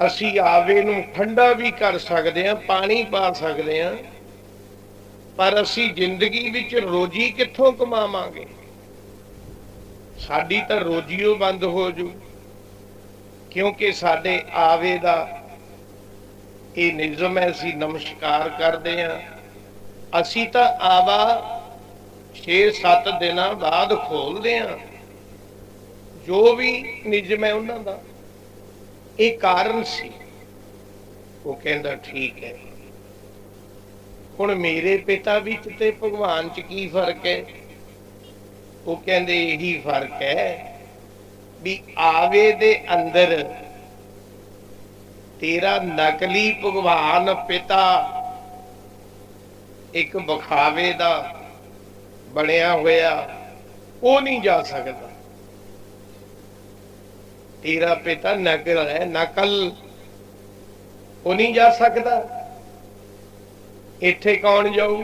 ਅਸੀਂ ਆਵੇ ਨੂੰ ਠੰਡਾ ਵੀ ਕਰ ਸਕਦੇ ਹਾਂ, ਪਾਣੀ ਪਾ ਸਕਦੇ ਹਾਂ, ਪਰ ਅਸੀਂ ਜ਼ਿੰਦਗੀ ਵਿੱਚ ਰੋਜੀ ਕਿੱਥੋਂ ਕਮਾਵਾਂਗੇ? ਸਾਡੀ ਤਾਂ ਰੋਜੀ ਓ ਬੰਦ ਹੋ ਜੂ, ਕਿਉਂਕਿ ਸਾਡੇ ਆਵੇ ਦਾ ਇਹ ਨਿਯਮ ਹੈ, ਅਸੀਂ ਨਮਸਕਾਰ ਕਰਦੇ ਹਾਂ। ਅਸੀਂ ਤਾਂ ਆਵਾ 6-7 ਦਿਨਾਂ ਬਾਅਦ ਖੋਲਦੇ ਹਾਂ, ਜੋ ਵੀ ਨਿਯਮ ਹੈ ਉਹਨਾਂ ਦਾ। ਇਹ ਕਾਰਨ ਸੀ। ਉਹ ਕਹਿੰਦਾ ਠੀਕ ਹੈ, ਹੁਣ ਮੇਰੇ ਪਿਤਾ ਵਿੱਚ ਤੇ ਭਗਵਾਨ ਚ ਕੀ ਫਰਕ ਹੈ? ਉਹ ਕਹਿੰਦੇ ਇਹੀ ਫਰਕ ਹੈ ਵੀ ਆਵੇ ਦੇ ਅੰਦਰ ਤੇਰਾ ਨਕਲੀ ਭਗਵਾਨ ਪਿਤਾ ਇੱਕ ਵਿਖਾਵੇ ਦਾ ਬਣਿਆ ਹੋਇਆ, ਉਹ ਨਹੀਂ ਜਾ ਸਕਦਾ। ਤੇਰਾ ਪਿਤਾ ਨਕਲ ਹੈ, ਨਕਲ, ਉਹ ਨਹੀਂ ਜਾ ਸਕਦਾ। ਇੱਥੇ ਕੌਣ ਜਾਊ?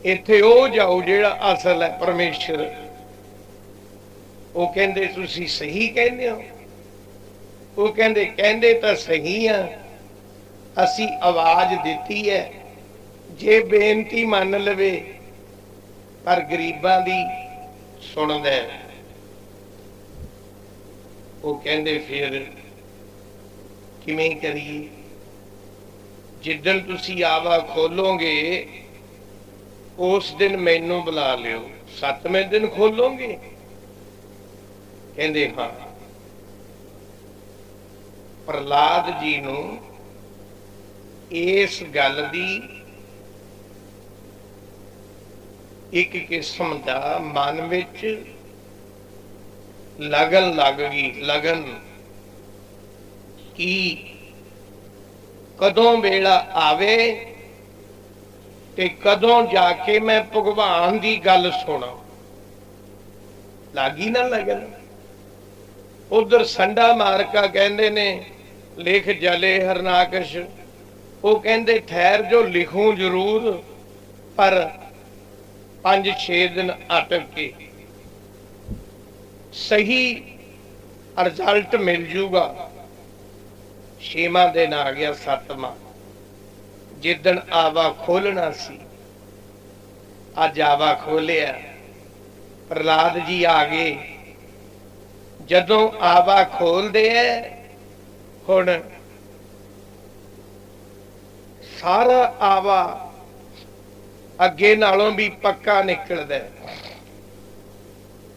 ਇੱਥੇ ਉਹ ਜਾਊ ਜਿਹੜਾ ਅਸਲ ਹੈ, ਪਰਮੇਸ਼ਰ। ਉਹ ਕਹਿੰਦੇ ਤੁਸੀਂ ਸਹੀ ਕਹਿੰਦੇ ਹੋ। ਉਹ ਕਹਿੰਦੇ ਤਾਂ ਸਹੀ ਆ, ਅਸੀਂ ਆਵਾਜ਼ ਦਿੱਤੀ ਹੈ, ਜੇ ਬੇਨਤੀ ਮੰਨ ਲਵੇ, ਪਰ ਗਰੀਬਾਂ ਦੀ ਸੁਣਦਾ। ਉਹ ਕਹਿੰਦੇ ਫਿਰ ਕਿਵੇਂ ਕਰੀਏ? ਜਿੱਦਣ ਤੁਸੀਂ ਆਵਾ ਖੋਲੋਗੇ ਉਸ ਦਿਨ ਮੈਨੂੰ ਬੁਲਾ ਲਿਓ। 7ਵੇਂ ਦਿਨ ਖੋਲੋਗੇ? ਕਹਿੰਦੇ ਹਾਂ। ਪ੍ਰਹਲਾਦ ਜੀ ਨੂੰ ਇਸ ਗੱਲ ਦੀ ਇੱਕ ਕਿਸਮ ਦਾ ਮਨ ਵਿੱਚ ਲਗਨ ਲੱਗ ਗਈ, ਲਗਨ ਕਿ ਕਦੋਂ ਵੇਲਾ ਆਵੇ ਤੇ ਕਦੋਂ ਜਾ ਕੇ ਮੈਂ ਭਗਵਾਨ ਦੀ ਗੱਲ ਸੁਣਾ। ਲੱਗੀ ਨਾ ਲਗਨ। उधर संडा मारका कहते ने लिख जले हरनाकश, वो कहते ठहर जो लिखूं जरूर पर 5-6 दिन अटक के सही रिजल्ट मिल जूगा। 6वां दिन आ गया, 7वां जिदन आवा खोलना सी, अज आवा खोलिया। प्रहलाद जी आ गए। जदों आवा खोलते है, हुण सारा आवा अगे नालों भी पक्का निकलदा है।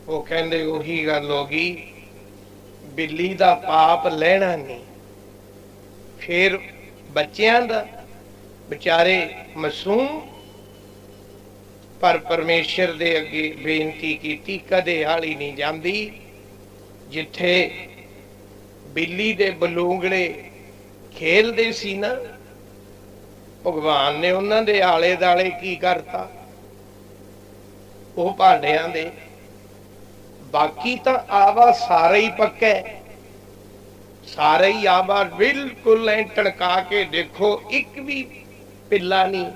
वो कहंदे उही गल हो गई, बिल्ली दा पाप लैना नहीं। फिर बच्चियां दा बेचारे मासूम, पर परमेश्वर दे अगे बेनती की कदे हाली नहीं जाती। जिथे बिल्ली दे बलूंगड़े खेलते सी ना, भगवान ने उन्हां दे आले दाले की करता, वो भांडियां दे। बाकी तो आवा सारा ही पक्का है, सारा ही आवा बिल्कुल टणका के देखो, एक भी पिल्ला नहीं।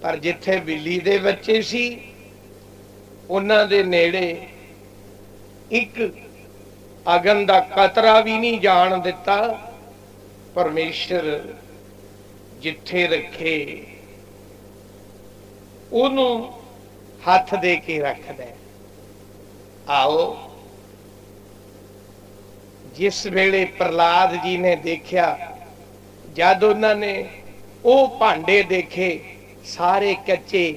पर जिथे बिल्ली दे बच्चे सी, उन्हां दे नेड़े एक अगन दा कतरा भी नहीं जान दिता। परमेश्वर जिथे रखे उन्हू हाथ दे के रखदा। आओ, जिस वेले प्रहलाद जी ने देखा, जद उन्होंने वो भांडे देखे सारे कच्चे,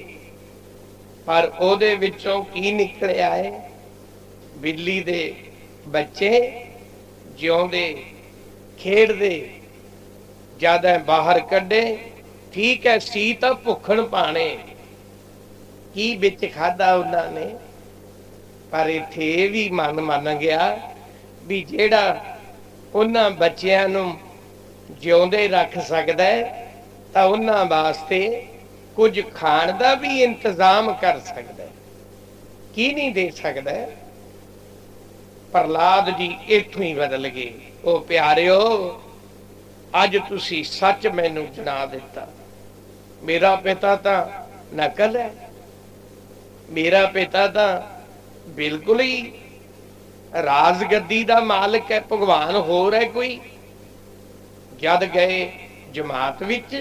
पर ओदे विचों की निकलिया है, बिल्ली दे बच्चे जिउंदे खेडदे। ज्यादा बाहर कड्डे, ठीक है सी तां भुखण पाने, की बिच खादा उन्होंने। पर इत्थे भी मन मन गया भी जेड़ा उन्हां बच्चियां नूं जिउंदे रख सकदा है, तां उन्हां वास्ते कुछ खाण दा भी इंतजाम कर सकदा है, की नहीं दे सकदा है। प्रहलाद जी इत्थों ही बदल गए। ओ प्यारिओ, अज तुसी सच मैनू जना दिता। मेरा पिता तां नकल है, मेरा पिता तां बिल्कुल ही राजगद्दी दा मालिक है, भगवान होर है कोई। जद गए जमात विच,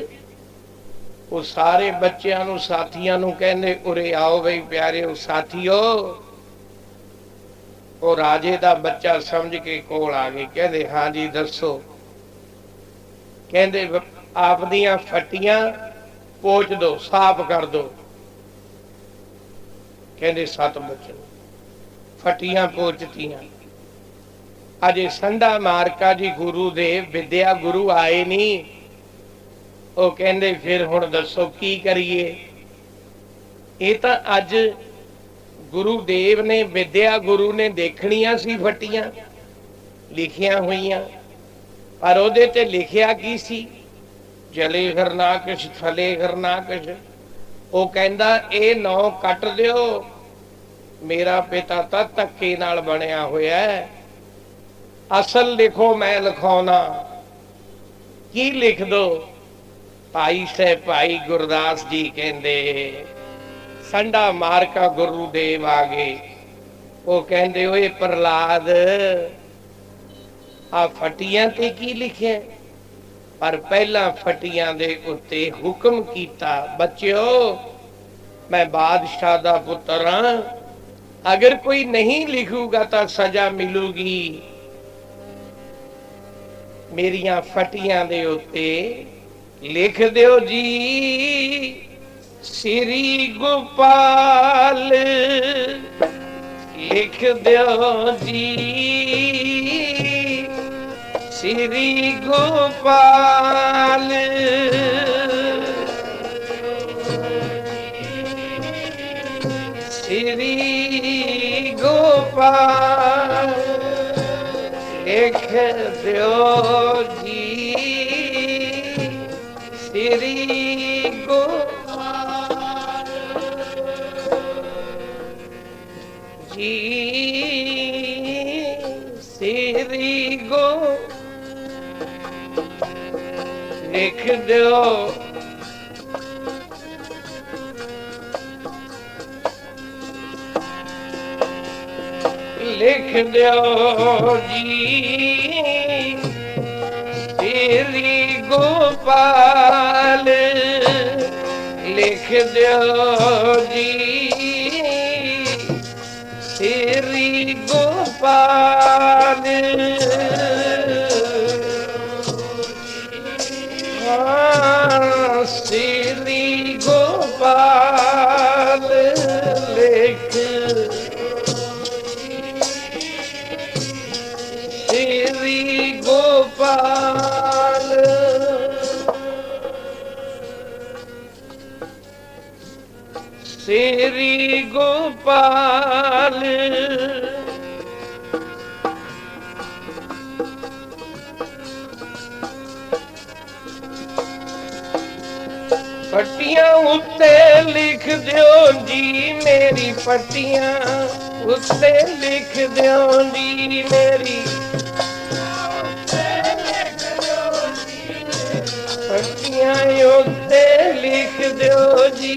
वो सारे बच्चों नूं साथियों नूं कहंदे उरे आओ बई प्यारे साथियो। वो राजे दा बच्चा समझ के कोल आ गए। कहंदे हाँ जी दसो। कहंदे आप दियां फटियां पोच दो, साफ कर दो। कहंदे 7 बच्चों फटियां पोचतियां। अजे संडा मारका जी गुरुदेव विद्या गुरु आए नहीं। वो कहंदे फिर हुण दसो की करिए। ये तां अज गुरुदेव ने विद्या गुरु ने देखनियां सी फटियां लिखियां हुईयां, पर ओदे ते लिखिया की सी, जले हरनाकश थले हरनाकश। वो कहंदा ए 9 कट दिओ, मेरा पिता तां धक्के नाल बनिया होया है, असल लिखो मैं लिखाउणा। की लिख दो। भाई साहब भाई गुरदास जी कहंदे संडा मारका गुरुदेव आ गए। वो कहंदे ओए प्रहलाद, आ फटियां ते की लिखे। पर पहला फटियां दे उत्ते हुक्म कीता, बच्चों मैं बादशाह दा पुत्र हां, अगर कोई नहीं लिखूगा तो सजा मिलूगी। मेरियां फटियां दे उत्ते लिख दियो जी, श्री गोपाल लिख दियो जी, श्री गोपाल। श्री गोपाल लिख दियो जी, श्री गोपाल जी, तेरी गो लिख दो लिख दो जी तेरी गोपाल लिख दो जी तेरी गोपाल हाँ तेरी गोपाल लिख तेरी गोपाल तेरी गोपाल पट्टियां उत्ते लिख दो जी मेरी पट्टियां उत्ते लिख दो जी मेरी पट्टियां उत्ते लिख दो जी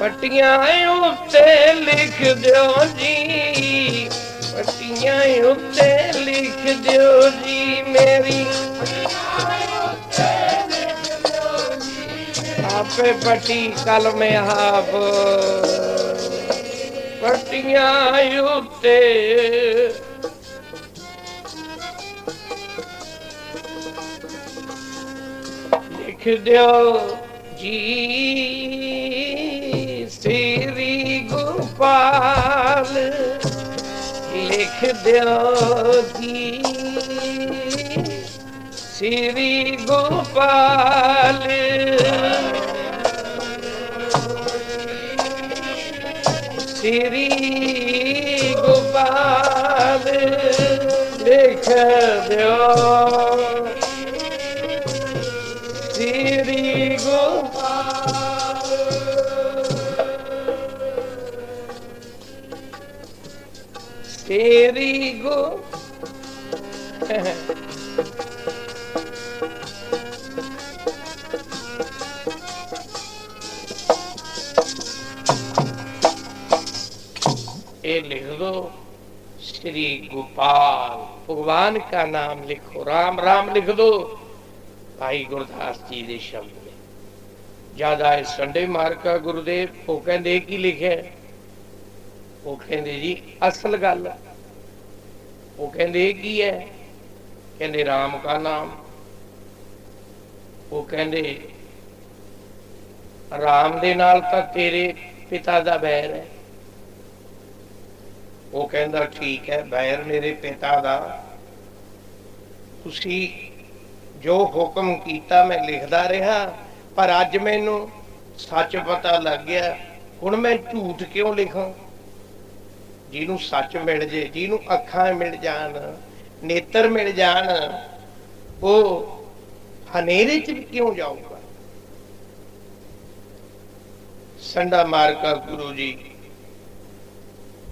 पट्टियां उत्ते लिख दो जी पट्टियां उत्ते लिख दो जी मेरी आपे पट्टी कल में आप पट्टियां उत्ते लिख दो जी तेरी गोपाल लिख दो जी तेरी गोपाल तेरी गोपाल लिख दो तेरी गोपाल तेरी गो ये लिख दो श्री गोपाल भगवान का नाम लिखो राम राम लिख दो भाई गुरदास जी के शब्द में ज्यादा है संडे मार्का गुरुदेव वो कहते की लिखे वो कहते जी असल गल वो कहते की है कहते राम का नाम वो कहते राम दे नाल तां तेरे पिता दा बैर है वो कहता ठीक है बैर मेरे पिता दा तुसी जो हुक्म कीता मैं लिखदा रहा पर अज मैनू सच पता लग गया हुण मैं झूठ क्यों लिखां जिन्हों सच मिल जाए जिन्हों अखां मिल जान नेत्र मिल जान वो हनेरे च क्यों जाऊगा संडा मार्का गुरु जी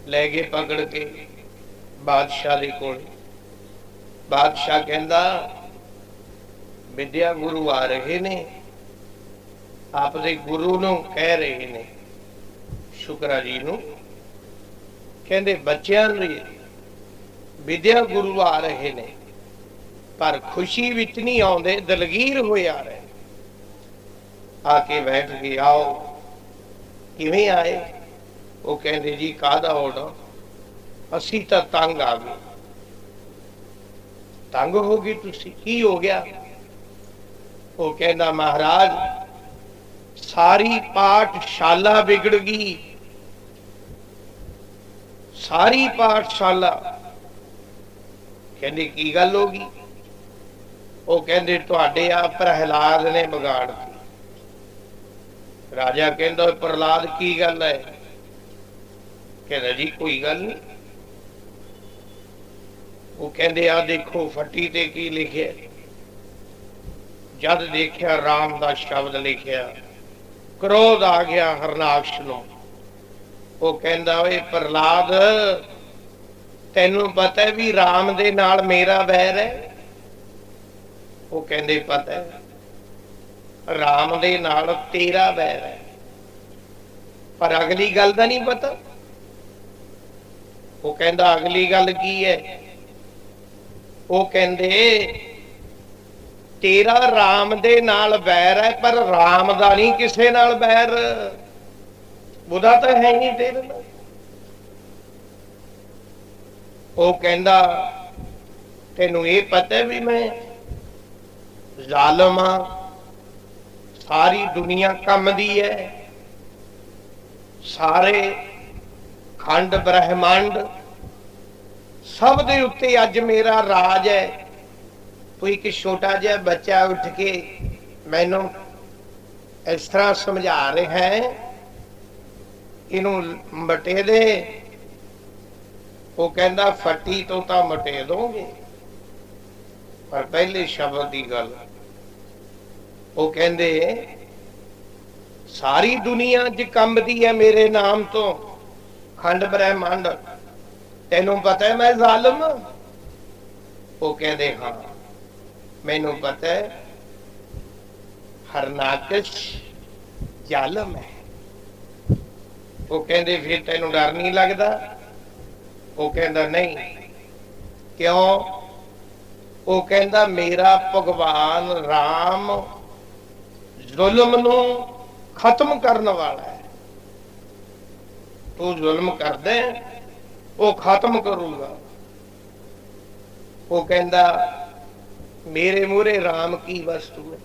ले गए पकड़ के बादशाह दे कोल बादशाह कहंदा विद्या गुरु आ रहे ने आपदे गुरु नूं कह रहे ने शुक्रा जी नूं कहंदे बच्चियां दे विद्या गुरु आ रहे ने पर खुशी विच नहीं आउंदे दलगीर होए आ रहे आके बैठ के आओ किवें आए वो कहते जी कादा ऑर्डर असी तो तंग आ गए तंग हो गई तुसी की हो गया वो कहना महाराज सारी पाठशाला बिगड़ गई सारी पाठशाला कहते की गल होगी वो कहते तुहाडे आ प्रहलाद ने बिगाड़ दी राजा कहता प्रहलाद की गल है कहता जी कोई गल नहीं वो कहते आ देखो फटी ते की लिखे जद देखिया राम दा शब्द लिखिया, क्रोध आ गया हरनाक्ष नूं। वो कहंदा ओए प्रहलाद, तैनूं पता है भी राम दे नाल मेरा बैर है? वो कहंदे पता है, राम दे नाल तेरा बैर है, पर अगली गल दा नहीं पता। वो कहंदा अगली गल की है? वो कहंदे तेरा राम दे नाल बैर है, पर राम दा नहीं किसे नाल बैर, ਉਹਦਾ ਤਾਂ है नहीं तेरे नाल। वो कहंदा तैनूं ये पता भी मैं जालिम हां, सारी दुनिया कंबदी है, सारे खंड ब्रह्मांड सब दे उत्ते अज मेरा राज है। कोई एक छोटा जिहा बच्चा उठ के मैनू इस तरह समझा रहे हैं, इनू मटे दे। वो कहंदा फटी तो मटे दोगे, पर पहले शब्द की गल। वो कहंदे सारी दुनिया च कंबदी है मेरे नाम तो, खंड ब्रह्मांड, तेनों पता है मैं जालिम? वो कहंदे हाँ मैनू पता है, हरनाकश जालिम है। वो कहंदे फिर तेनों डर नहीं लगता? वो कहंदा नहीं। क्यों? वो कहंदा मेरा भगवान राम जुल्म नू खत्म करने वाला है। तू जुल्म कर दे, वो खत्म करूंगा। वो कहंदा मेरे मूहरे राम की वस्तु है।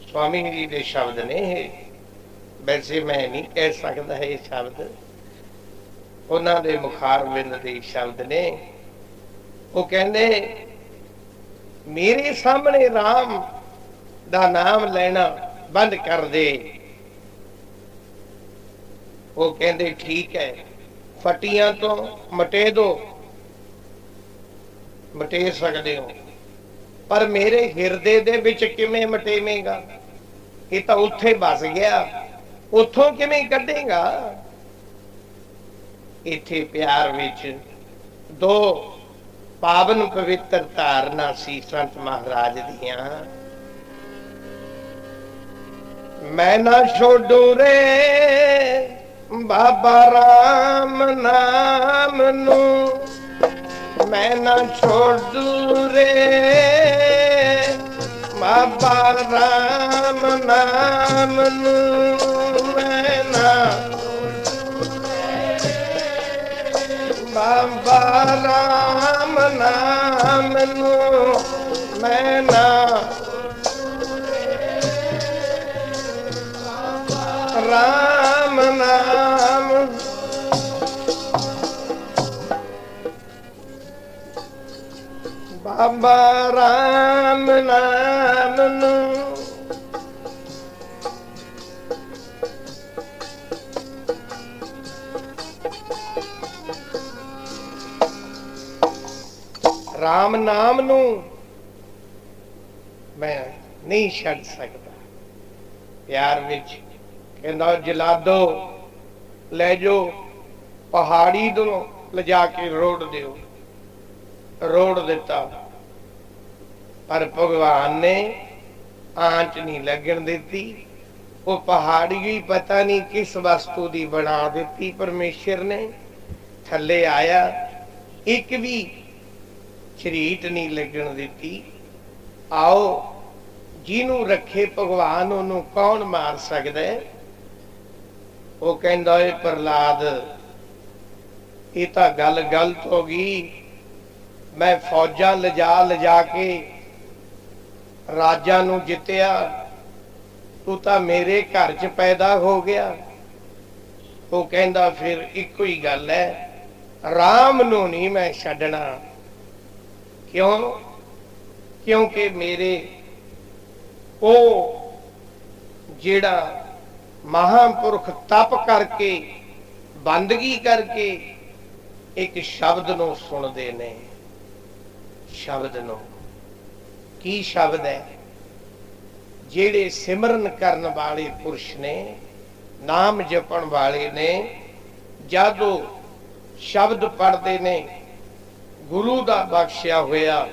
स्वामी जी के शब्द ने, वैसे मैं नहीं कह सकता है ये शब्द, उन्होंने मुखारबिंद के शब्द ने। वो कहंदे मेरे सामने राम दा नाम लेना बंद कर दे। वो कहंदे ठीक है, फटियां तो मटे दो, मटे सकते हो, पर मेरे हिरदे दे विच किवें मटेवेगा? ये तो उत्थे बस गया, उथों किवें कढेगा? इत्थे प्यार विच दो पावन पवित्र धारना सी संत महाराज दियां। मैं ना छोड़ू रे बाबा राम नाम नू, मैं ना छोड़ू रे बाबा राम नाम नू, मैं ना बाबा राम नाम नू, मैं ना राम नाम। बाबा राम नाम नू राम नाम नू मैं नहीं छड़ सकता। प्यार विच कहंदा जलादो ले जाओ, पहाड़ी तो ले जाके रोड़ दियो, रोड़ दिता, पर भगवान ने आंच नहीं लगन दी। वो पहाड़ी ही पता नहीं किस वस्तु की बना दी परमेश्वर ने। थले आया, एक भी शरीट नहीं लगन दी। आओ जिन्हों रखे भगवान उन्होंने कौन मार सकता है? वो कहंदा है प्रहलाद ये तो गल गलत हो गई, मैं फौजा लिजा के राजा नू जितया, तू तो मेरे घर च पैदा हो गया। वो कहंदा फिर इको ही गल है, राम नू नहीं मैं छड्डना। क्यों? क्योंकि मेरे ओ जेड़ा महापुरख तप करके बंदगी करके एक शब्द नू सुनते ने। शब्द नू की शब्द है? ਜਿਹੜੇ ਸਿਮਰਨ ਕਰਨ ਵਾਲੇ ਪੁਰਸ਼ ਨੇ, ਨਾਮ ਜਪਣ ਵਾਲੇ ਨੇ, ਜਦੋਂ ਸ਼ਬਦ ਪੜ੍ਹਦੇ ਨੇ, ਗੁਰੂ ਦਾ ਬਖਸ਼ਿਆ ਹੋਇਆ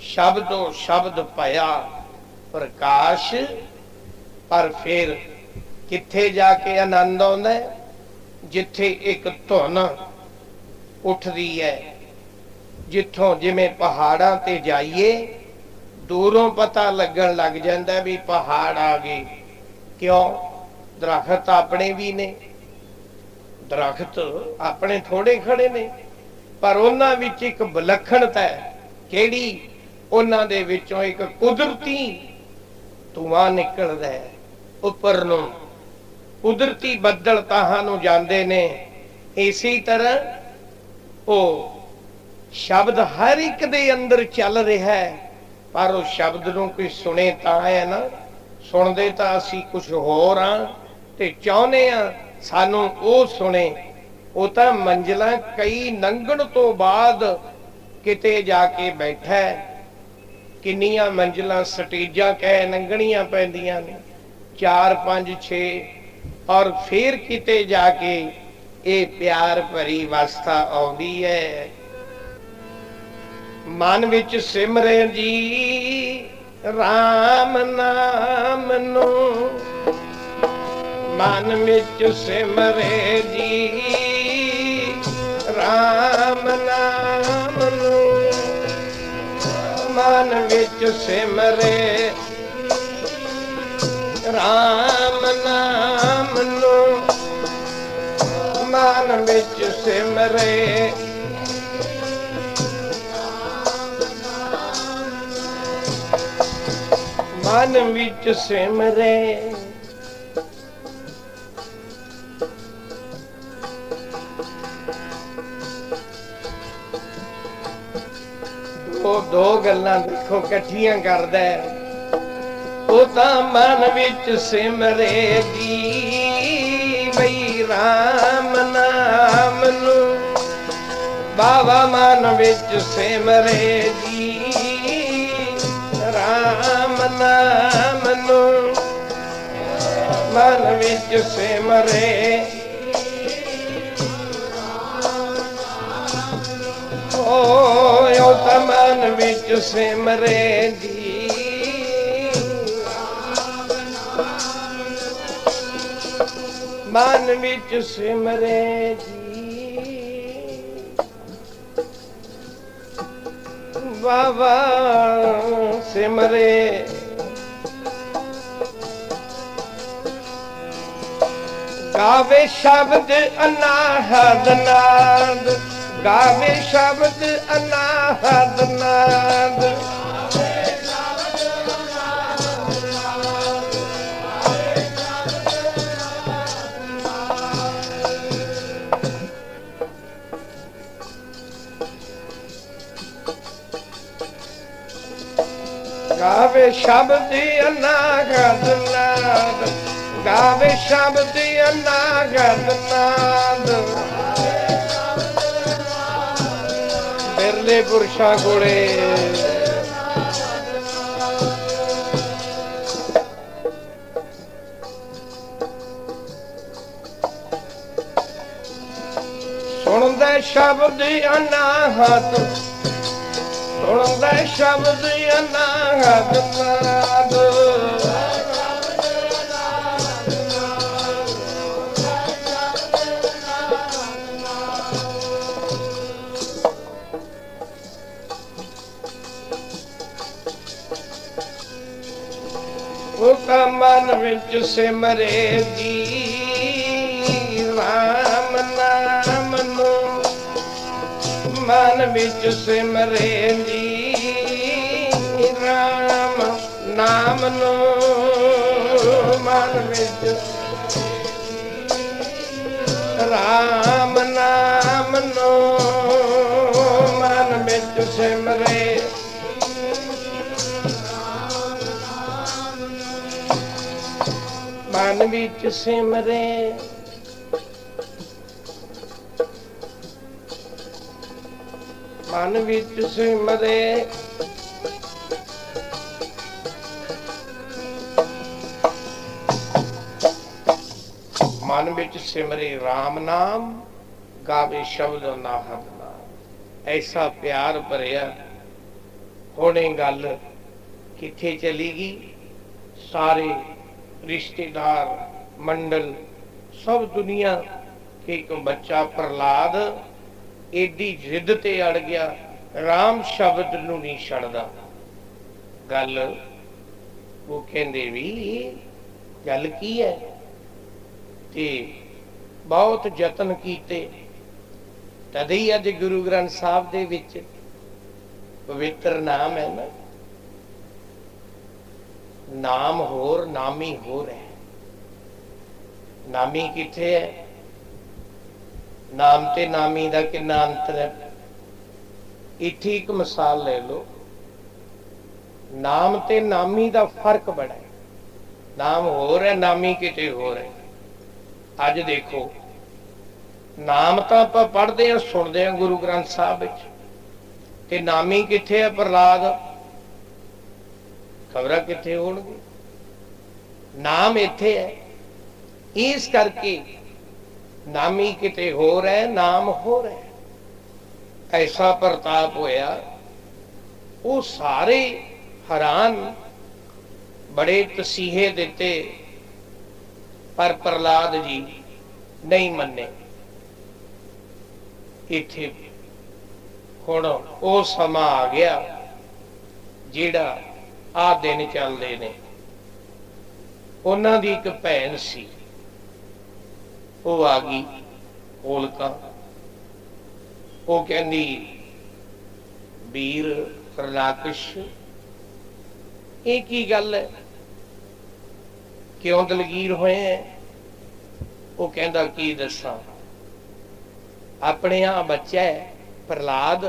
ਸ਼ਬਦੋਂ ਸ਼ਬਦ ਭਇਆ ਪ੍ਰਕਾਸ਼। ਪਰ ਫਿਰ ਕਿੱਥੇ ਜਾ ਕੇ ਆਨੰਦ ਆਉਂਦਾ? ਜਿੱਥੇ ਇੱਕ ਧੁਨ ਉੱਠਦੀ ਹੈ, ਜਿੱਥੋਂ ਜਿਵੇਂ ਪਹਾੜਾਂ ਤੇ ਜਾਈਏ ਦੂਰੋਂ ਪਤਾ ਲੱਗਣ ਲੱਗ ਜਾਂਦਾ ਵੀ ਪਹਾੜ ਆ ਗਏ। ਕਿਉਂ? ਦਰਖਤ ਆਪਣੇ ਵੀ ਨੇ, ਦਰਖਤ ਆਪਣੇ ਥੋੜੇ ਖੜੇ ਨੇ, ਪਰ ਉਹਨਾਂ ਵਿੱਚ ਇੱਕ ਵਿਲੱਖਣਤਾ ਹੈ। ਕਿਹੜੀ? ਉਹਨਾਂ ਦੇ ਵਿੱਚੋਂ ਇੱਕ ਕੁਦਰਤੀ ਧੂਆਂ ਨਿਕਲਦਾ ਹੈ ਉੱਪਰ ਨੂੰ, ਕੁਦਰਤੀ ਬੱਦਲ ਤਾਹਾਂ ਨੂੰ ਜਾਂਦੇ ਨੇ। ਇਸੇ ਤਰ੍ਹਾਂ ਉਹ ਸ਼ਬਦ ਹਰ ਇੱਕ ਦੇ ਅੰਦਰ ਚੱਲ ਰਿਹਾ ਹੈ, ਪਰ ਉਹ ਸ਼ਬਦ ਨੂੰ ਕੋਈ ਸੁਣੇ ਤਾਂ ਹੈ ਨਾ। ਸੁਣਦੇ ਤਾਂ ਅਸੀਂ ਕੁਝ ਹੋਰ ਹਾਂ ਤੇ ਚਾਹੁੰਦੇ ਹਾਂ ਸਾਨੂੰ ਉਹ ਸੁਣੇ। ਉਹ ਤਾਂ ਮੰਜ਼ਲਾਂ ਕਈ ਲੰਘਣ ਤੋਂ ਬਾਅਦ ਕਿਤੇ ਜਾ ਕੇ ਬੈਠਾ ਹੈ। ਕਿੰਨੀਆਂ ਮੰਜ਼ਲਾਂ ਸਟੇਜਾਂ ਕਹਿ ਲੰਘਣੀਆਂ ਪੈਂਦੀਆਂ ਨੇ, 4 5 6, ਔਰ ਫਿਰ ਕਿਤੇ ਜਾ ਕੇ ਇਹ ਪਿਆਰ ਭਰੀ ਅਵਸਥਾ ਆਉਂਦੀ ਹੈ। ਮਨ ਵਿੱਚ ਸਿਮਰੇ ਜੀ ਰਾਮ ਨਾਮ ਨੂੰ, ਮਨ ਵਿੱਚ ਸਿਮਰੇ ਜੀ ਰਾਮ ਨਾਮ ਨੂੰ, ਮਨ ਵਿੱਚ ਸਿਮਰੇ ਰਾਮ ਨਾਮ ਨੂੰ, ਮਨ ਵਿੱਚ ਸਿਮਰੇ ਮਨ ਵਿੱਚ ਸਿਮਰੇ। ਉਹ ਦੋ ਗੱਲਾਂ ਦੇਖੋ ਇਕੱਠੀਆਂ ਕਰਦਾ ਹੈ। ਉਹ ਤਾਂ ਮਨ ਵਿੱਚ ਸਿਮਰੇ ਦੀ ਬਈ ਰਾਮ ਨਾਮ ਨੂੰ, ਬਾਵਾ ਮਨ ਵਿੱਚ ਸਿਮਰੇ ਜੀ ਰਾਮ ਨਾਮ ਨੂੰ, ਮਨ ਵਿੱਚ ਸਿਮਰੇ ਉਹ ਤਾਂ ਮਨ ਵਿੱਚ ਸਿਮਰੇ ਜੀ ਮਨ ਵਿੱਚ ਸਿਮਰੇ ਜੀ। ਬਾਬਾ ਸਿਮਰੇ ਗਾਵੇ ਸ਼ਬਦ ਅਨਾਹਦ ਨਾਦ, ਗਾਵੇ ਸ਼ਬਦ ਅਨਾਹਦ ਨਾਦ, ਗਾਵੇ ਸ਼ਬਦ ਅਨਾਹਦ ਨਾਦ, ਗਾਵੇ ਸ਼ਬਦ ਅਨਾਹਦ ਨਾਦ। ਬਿਰਲੇ ਪੁਰਸ਼ਾਂ ਕੋਲੇ ਸੁਣਦਾ ਸ਼ਬਦ ਅਨਾਹਦ, ਸੁਣਦਾ ਸ਼ਬਦ ਅਨਾਹਦ ਨਾਦ। ਉਹ ਤਾਂ ਮਨ ਵਿੱਚ ਸਿਮਰੇ ਜੀ ਰਾਮ ਨਾਮ ਨੂੰ, ਮਨ ਵਿੱਚ ਸਿਮਰੇ ਜੀ ਰਾਮ ਨਾਮ ਨੂੰ, ਮਨ ਵਿੱਚ ਰਾਮ ਨਾਮ ਨੂੰ, ਮਨ ਵਿੱਚ ਸਿਮਰੇ ਮਨ ਵਿੱਚ ਸਿਮਰੇ। ਮਨ ਵਿੱਚ ਸਿਮਰੇ मन विच सिमरे राम नाम, गावे शब्द नाहद नाम। ऐसा प्यार भरिया। हुणे गल किथे चली गई? सारे रिश्तेदार मंडल सब दुनिया के एक बच्चा प्रहलाद एडी जिद ते अड़ गया, राम शब्द नूं नहीं छड़दा। गल वो कहंदे भी गल की है, ते बहुत यतन कीते, तद ही अज गुरु ग्रंथ साहब दे विच पवित्र नाम है ना, नाम होर नामी होर है। नामी किथे है? नाम ते नामी दा कितना अंतर है? इत्थे एक मिसाल ले लो, नाम ते नामी दा फर्क बड़ा है। नाम होर है, नामी किते होर है। अज देखो, नाम तो आप पढ़ते हैं सुनते हैं गुरु ग्रंथ साहब विच, ते नामी किथे है? प्रहलाद। खबरां किथे होणगे? नाम इत्थे है। इस करके नामी किते होर है, नाम होर है। ऐसा प्रताप होया, वो सारे हैरान, बड़े तसीहे दिते, पर प्रहलाद जी नहीं मन्ने। इत्थे हुण वो समा आ गया जिहड़ा आ दिन चलदे ने। उन्हां दी एक भैन सी, वो आ गई होलका। वो कहंदी, वीर हरनाकश, एक ही गल है, क्यों दलगीर होए हैं? वो कहंदा की दसां, अपने आ बच्चा है प्रहलाद,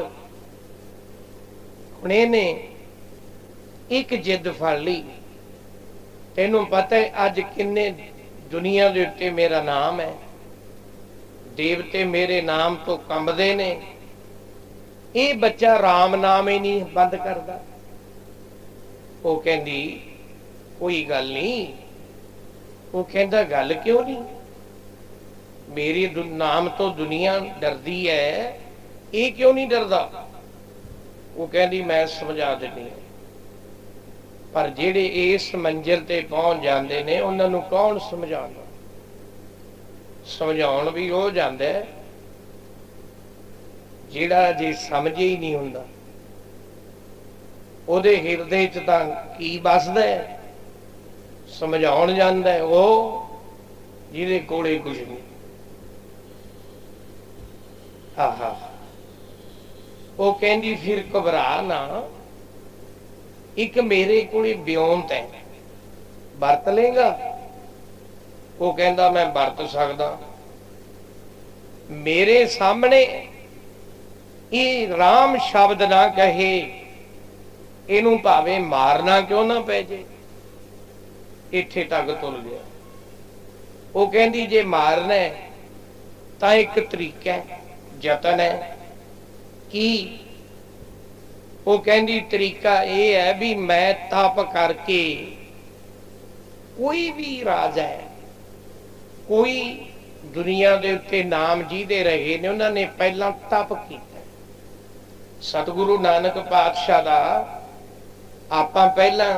हुण इहने एक जिद फड़ ली। तैनूं पता है अज किन्ने दुनिया दे उत्ते मेरा नाम है, देवते मेरे नाम तो कंबदे ने। ये बच्चा राम नाम ही नहीं बंद करता। वो कहंदी कोई गल नहीं। वो कहंदा गल क्यों नहीं? मेरी नाम तो दुनिया डरदी है, ये क्यों नहीं डरदा? वो कहंदी मैं समझा देनी है, पर जेड़े इस मंजिल ते पहुंच जाते ने उन्हां नूं कौन समझाउंदा? समझाउण भी हो जांदा है जिहड़ा जे समझ ही नहीं हुंदा। ਉਹਦੇ ਹਿਰਦੇ 'ਚ ਤਾਂ ਕੀ ਵੱਸਦਾ ਹੈ? ਸਮਝਾਉਣ ਜਾਂਦਾ ਹੈ ਉਹ ਜਿਹਦੇ ਕੋਲੇ ਕੁਝ ਨਹੀਂ। ਆਹਾ, ਉਹ ਕਹਿੰਦੀ ਫਿਰ ਘਬਰਾ ਨਾ, ਇੱਕ ਮੇਰੇ ਕੋਲੇ ਬਿਉਂਤ ਹੈ, ਵਰਤ ਲੇਗਾ? ਉਹ ਕਹਿੰਦਾ ਮੈਂ ਵਰਤ ਸਕਦਾ। ਮੇਰੇ ਸਾਹਮਣੇ ਇਹ ਰਾਮ ਸ਼ਬਦ ਨਾ ਕਹੇ, ਇਹਨੂੰ ਭਾਵੇਂ ਮਾਰਨਾ ਕਿਉਂ ਨਾ ਪੈ ਜੇ। ਇੱਥੇ ਤੱਕ ਤੁਲ ਗਿਆ। ਉਹ ਕਹਿੰਦੀ ਜੇ ਮਾਰਨਾ ਤਾਂ ਇੱਕ ਤਰੀਕਾ ਹੈ, ਯਤਨ ਹੈ। ਕੀ? ਉਹ ਕਹਿੰਦੀ ਤਰੀਕਾ ਇਹ ਹੈ ਵੀ ਮੈਂ ਤਪ ਕਰਕੇ, ਕੋਈ ਵੀ ਰਾਜਾ ਹੈ, ਕੋਈ ਦੁਨੀਆ ਦੇ ਉੱਤੇ ਨਾਮ ਜਿਹਦੇ ਰਹੇ ਨੇ, ਉਹਨਾਂ ਨੇ ਪਹਿਲਾਂ ਤਪ ਕੀਤਾ। ਸਤਿਗੁਰੂ ਨਾਨਕ ਪਾਤਸ਼ਾਹ ਦਾ ਆਪਾਂ ਪਹਿਲਾਂ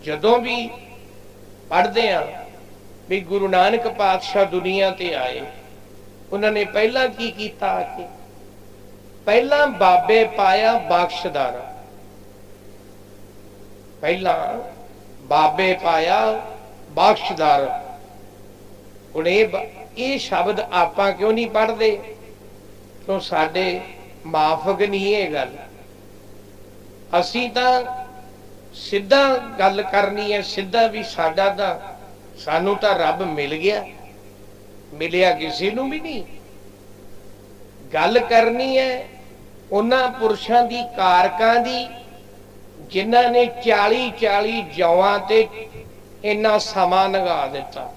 ਜਦੋਂ ਵੀ ਪੜ੍ਹਦੇ ਹਾਂ ਵੀ ਗੁਰੂ ਨਾਨਕ ਪਾਤਸ਼ਾਹ ਦੁਨੀਆ ਤੇ ਆਏ, ਉਹਨਾਂ ਨੇ ਪਹਿਲਾਂ ਕੀ ਕੀਤਾ? ਆ ਕੇ ਪਹਿਲਾਂ ਬਾਬੇ ਪਾਇਆ ਬਖਸ਼ਦਾਰਾ। ਪਹਿਲਾਂ ਬਾਬੇ ਪਾਇਆ ਬਖਸ਼ਦਾਰ। ਹੁਣ ਇਹ ਸ਼ਬਦ ਆਪਾਂ ਕਿਉਂ ਨਹੀਂ ਪੜ੍ਹਦੇ? ਕਿਉਂ ਸਾਡੇ ਮਾਫਕ ਨਹੀਂ ਇਹ ਗੱਲ। ਅਸੀਂ ਤਾਂ ਸਿੱਧਾ ਗੱਲ ਕਰਨੀ ਹੈ, ਸਿੱਧਾ ਵੀ ਸਾਡਾ ਤਾਂ, ਸਾਨੂੰ ਤਾਂ ਰੱਬ ਮਿਲ ਗਿਆ, ਮਿਲਿਆ ਕਿਸੇ ਨੂੰ ਵੀ ਨਹੀਂ। ਗੱਲ ਕਰਨੀ ਹੈ ਉਹਨਾਂ ਪੁਰਸ਼ਾਂ ਦੀ, ਕਾਰਕਾਂ ਦੀ, ਜਿਨ੍ਹਾਂ ਨੇ 40-40 ਜੌਆਂ ਤੇ ਇੰਨਾ ਸਮਾਂ ਲੰਘਾ ਦਿੱਤਾ,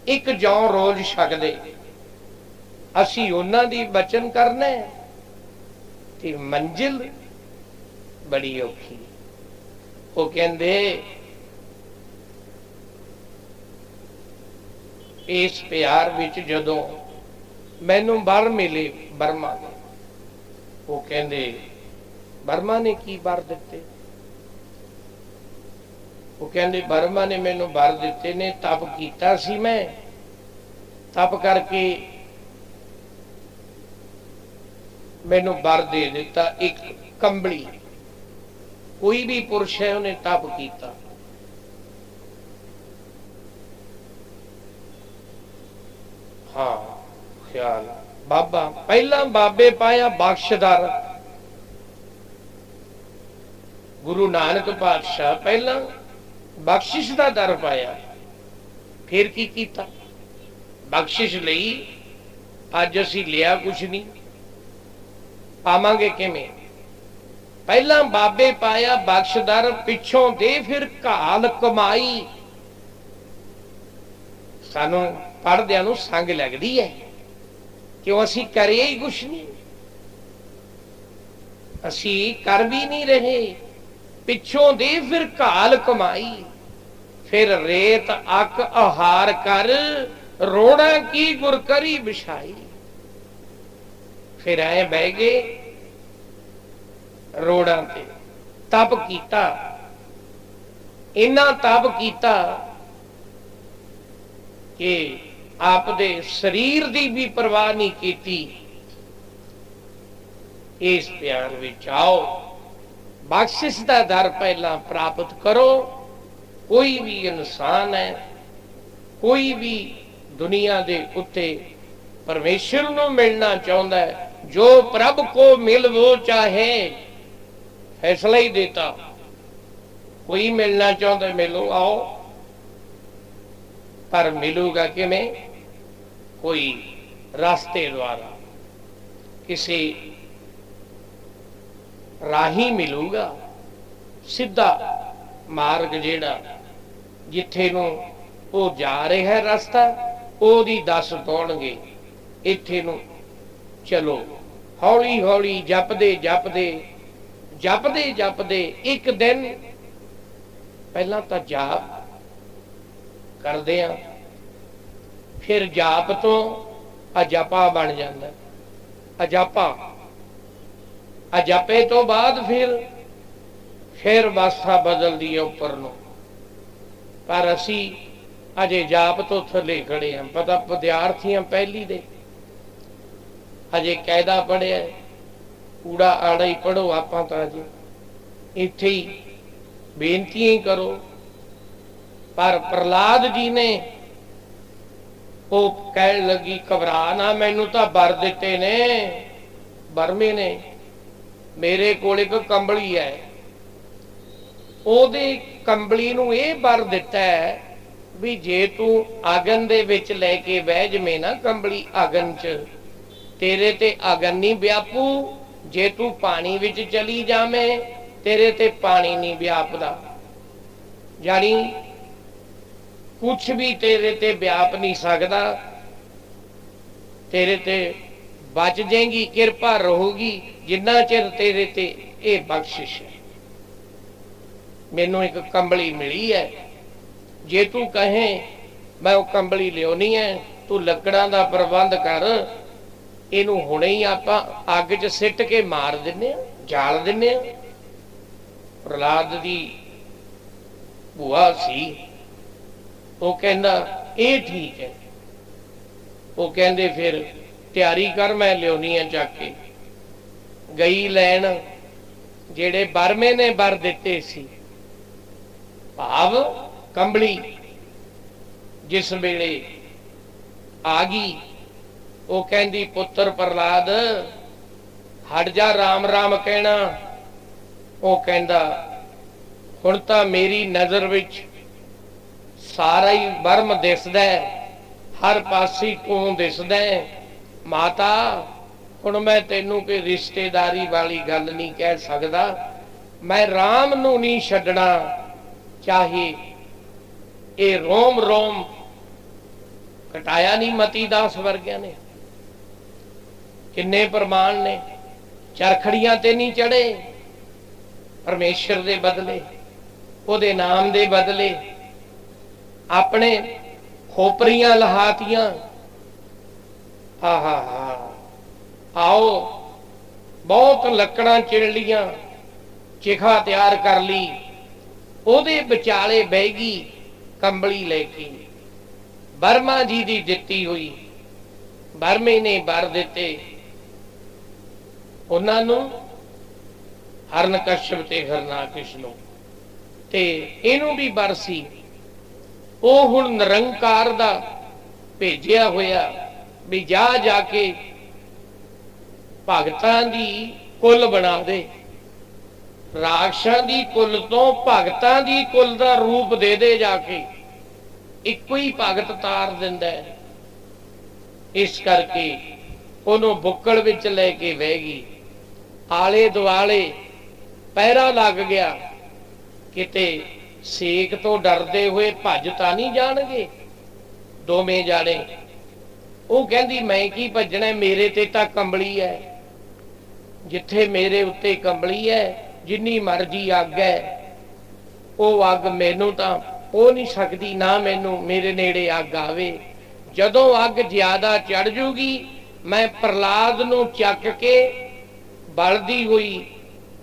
ਇੱਕ ਜੌਂ ਰੋਜ਼ ਛਕਦੇ। ਅਸੀਂ ਉਹਨਾਂ ਦੀ ਬਚਨ ਕਰਨਾ ਹੈ ਤੇ ਮੰਜ਼ਿਲ ਬੜੀ ਔਖੀ। ਉਹ ਕਹਿੰਦੇ इस प्यार विच जदों मैनू बर मिले बर्मा ने, वो कहंदे बर्मा ने की बर दिते? वो कहंदे बर्मा ने मैनू बर दिते ने, तप कीता सी मैं, तप करके मैनू बर दे दिता एक कंबली। कोई भी पुरुष है उन्हें तप कीता, हाँ ख्याल बाबा पहला बाबे पाया बख्शदार, गुरु नानक पातशाह पहला बख्शिश का दर पाया, फिर की कीता? बख्शिश लई अज असी लिया कुछ नहीं, पावांगे किवें? पहला बाबे पाया बख्शदार, पिछों दे फिर घाल कमाई। सानू पढ़दियां नूं संग लगदी है, क्यों असी करे ही कुछ नहीं, असी कर भी नहीं रहे। पिछों दे फिर घाल कमाई, फिर रेत अक आहार कर, रोड़ा की गुरकरी बिछाई। फिर आए बह गए रोड़ा ते, तप कीता, इन्ना तप कीता कि आपदे शरीर दी भी परवाह नहीं कीती। इस प्यार विच आओ, बख्शिश दा दर पहला प्राप्त करो। कोई भी इंसान है, कोई भी दुनिया दे उत्ते परमेश्वर नूं मिलना चाहुंदा है, जो प्रभु को मिल वो चाहे, फैसला ही देता। कोई मिलना चाहता मिलो, आओ, पर मिलूगा किवें? कोई रास्ते द्वारा, किसी राही मिलूगा। सीधा मार्ग जेड़ा जिथे नूं वो जा रहा है रास्ता, ओदी दस पाउणगे, इत्थे नूं चलो। हौली हौली जपदे जपदे जपदे जपदे एक दिन पहला तो जाप करदे आ, फिर जाप तो अजापा बन जाता, अजापा, अजापे तो बाद फिर अवस्था बदलती है उपर नूं। पर असी अजे जाप तो थले खड़े हैं। पता विद्यार्थियां पहली दे अजे कायदा पढ़िया, कूड़ा आड़ा ही पढ़ो, आपां तां अजे इत्थे ही बेनतियां ही करो। पर प्रहलाद जी ने वो कह लगी, घबरा ना, मैनू तो बर दिते ने बर्मे ने, मेरे कोल एक कंबली है, ओदे कंबली नूं ये बर दिता है भी जे तू आगन दे विच लैके बह जमे ना कंबली आगन च, तेरे ते आगन नहीं व्यापू, जे तू पानी विच चली जावे तेरे ते पानी नहीं व्यापदा। जानी कुछ भी तेरे ते व्याप नहीं सकता, तेरे ते बच जाएगी, कृपा रहोगी जिन्ना चिर तेरे ते ये बख्शिश है। मैनू एक कंबली मिली है, जे तू कहे मैं वो कंबली लियोनी है, तू लकड़ां दा प्रबंध कर, इनू हुणे ही आपां अग च सिट के मार दिन्ने, जाल दिन्ने। प्रहलाद दी भूआ सी, वो कहंदा ये ठीक है। वो कहंदे फिर तैयारी कर, मैं लियोनी है चक के। गई लैन जेड़े बरमे ने बर दिते सी, भाव कंबली जिस वेले आ गई, वो कहंदी पुत्र प्रहलाद हट जा, राम राम कहना। वो कहंदा हुण तां मेरी नज़र विच सारा ही बर्म दिसदा है, हर पासे तू दिसदा है। माता हुण मैं तेनू कोई रिश्तेदारी वाली गल नहीं कह सकदा, मैं राम नू नहीं छड्डना, चाहे ये रोम रोम कटाया नहीं मती दास वर्गिया ने, किन्ने प्रमाण ने, चरखड़ियां ते नहीं चढ़े परमेश्वर दे बदले, ओदे नाम दे बदले अपने खोपरियां लहातियां। आहा हा, आओ बहुत लकड़ां चिण लियां, चिखा तैयार कर ली, ओदे विचाले बह गई कंबली लेके। बर्मा जी दी दित्ती हुई, बर्मे ने बर दिते उन्हां नूं, हरनकश्यप ते हरनाकश नूं, ते इहनूं भी बर सी। ਉਹ ਹੁਣ ਨਿਰੰਕਾਰ ਦਾ ਭੇਜਿਆ ਹੋਇਆ ਵੀ ਜਾ ਜਾ ਕੇ ਭਗਤਾਂ ਦੀ ਕੁੱਲ ਬਣਾ ਦੇ, ਰਾਖਸ਼ਾਂ ਦੀ ਕੁੱਲ ਤੋਂ ਭਗਤਾਂ ਦੀ ਕੁੱਲ ਦਾ ਰੂਪ ਦੇ ਦੇ ਜਾ ਕੇ। ਇੱਕੋ ਹੀ ਭਗਤ ਤਾਰ ਦਿੰਦਾ ਹੈ। ਇਸ ਕਰਕੇ ਉਹਨੂੰ ਬੁੱਕਲ ਵਿੱਚ ਲੈ ਕੇ ਬਹਿ ਗਈ। ਆਲੇ ਦੁਆਲੇ ਪਹਿਰਾ ਲੱਗ ਗਿਆ, ਕਿਤੇ ਸੇਕ ਤੋਂ ਡਰਦੇ ਹੋਏ ਭੱਜ ਤਾਂ ਨਹੀਂ ਜਾਣਗੇ ਦੋਵੇਂ ਜਾਣੇ। ਉਹ ਕਹਿੰਦੀ ਮੈਂ ਕੀ ਭੱਜਣਾ, ਮੇਰੇ ਤੇ ਤਾਂ ਕੰਬਲੀ ਹੈ, ਜਿੱਥੇ ਮੇਰੇ ਉੱਤੇ ਕੰਬਲੀ ਹੈ, ਜਿੰਨੀ ਮਰਜ਼ੀ ਅੱਗ ਹੈ, ਉਹ ਅੱਗ ਮੈਨੂੰ ਤਾਂ ਉਹ ਨਹੀਂ ਸਕਦੀ, ਨਾ ਮੈਨੂੰ ਮੇਰੇ ਨੇੜੇ ਅੱਗ ਆਵੇ। ਜਦੋਂ ਅੱਗ ਜ਼ਿਆਦਾ ਚੜ ਜੂਗੀ ਮੈਂ ਪ੍ਰਹਲਾਦ ਨੂੰ ਚੱਕ ਕੇ ਬਲਦੀ ਹੋਈ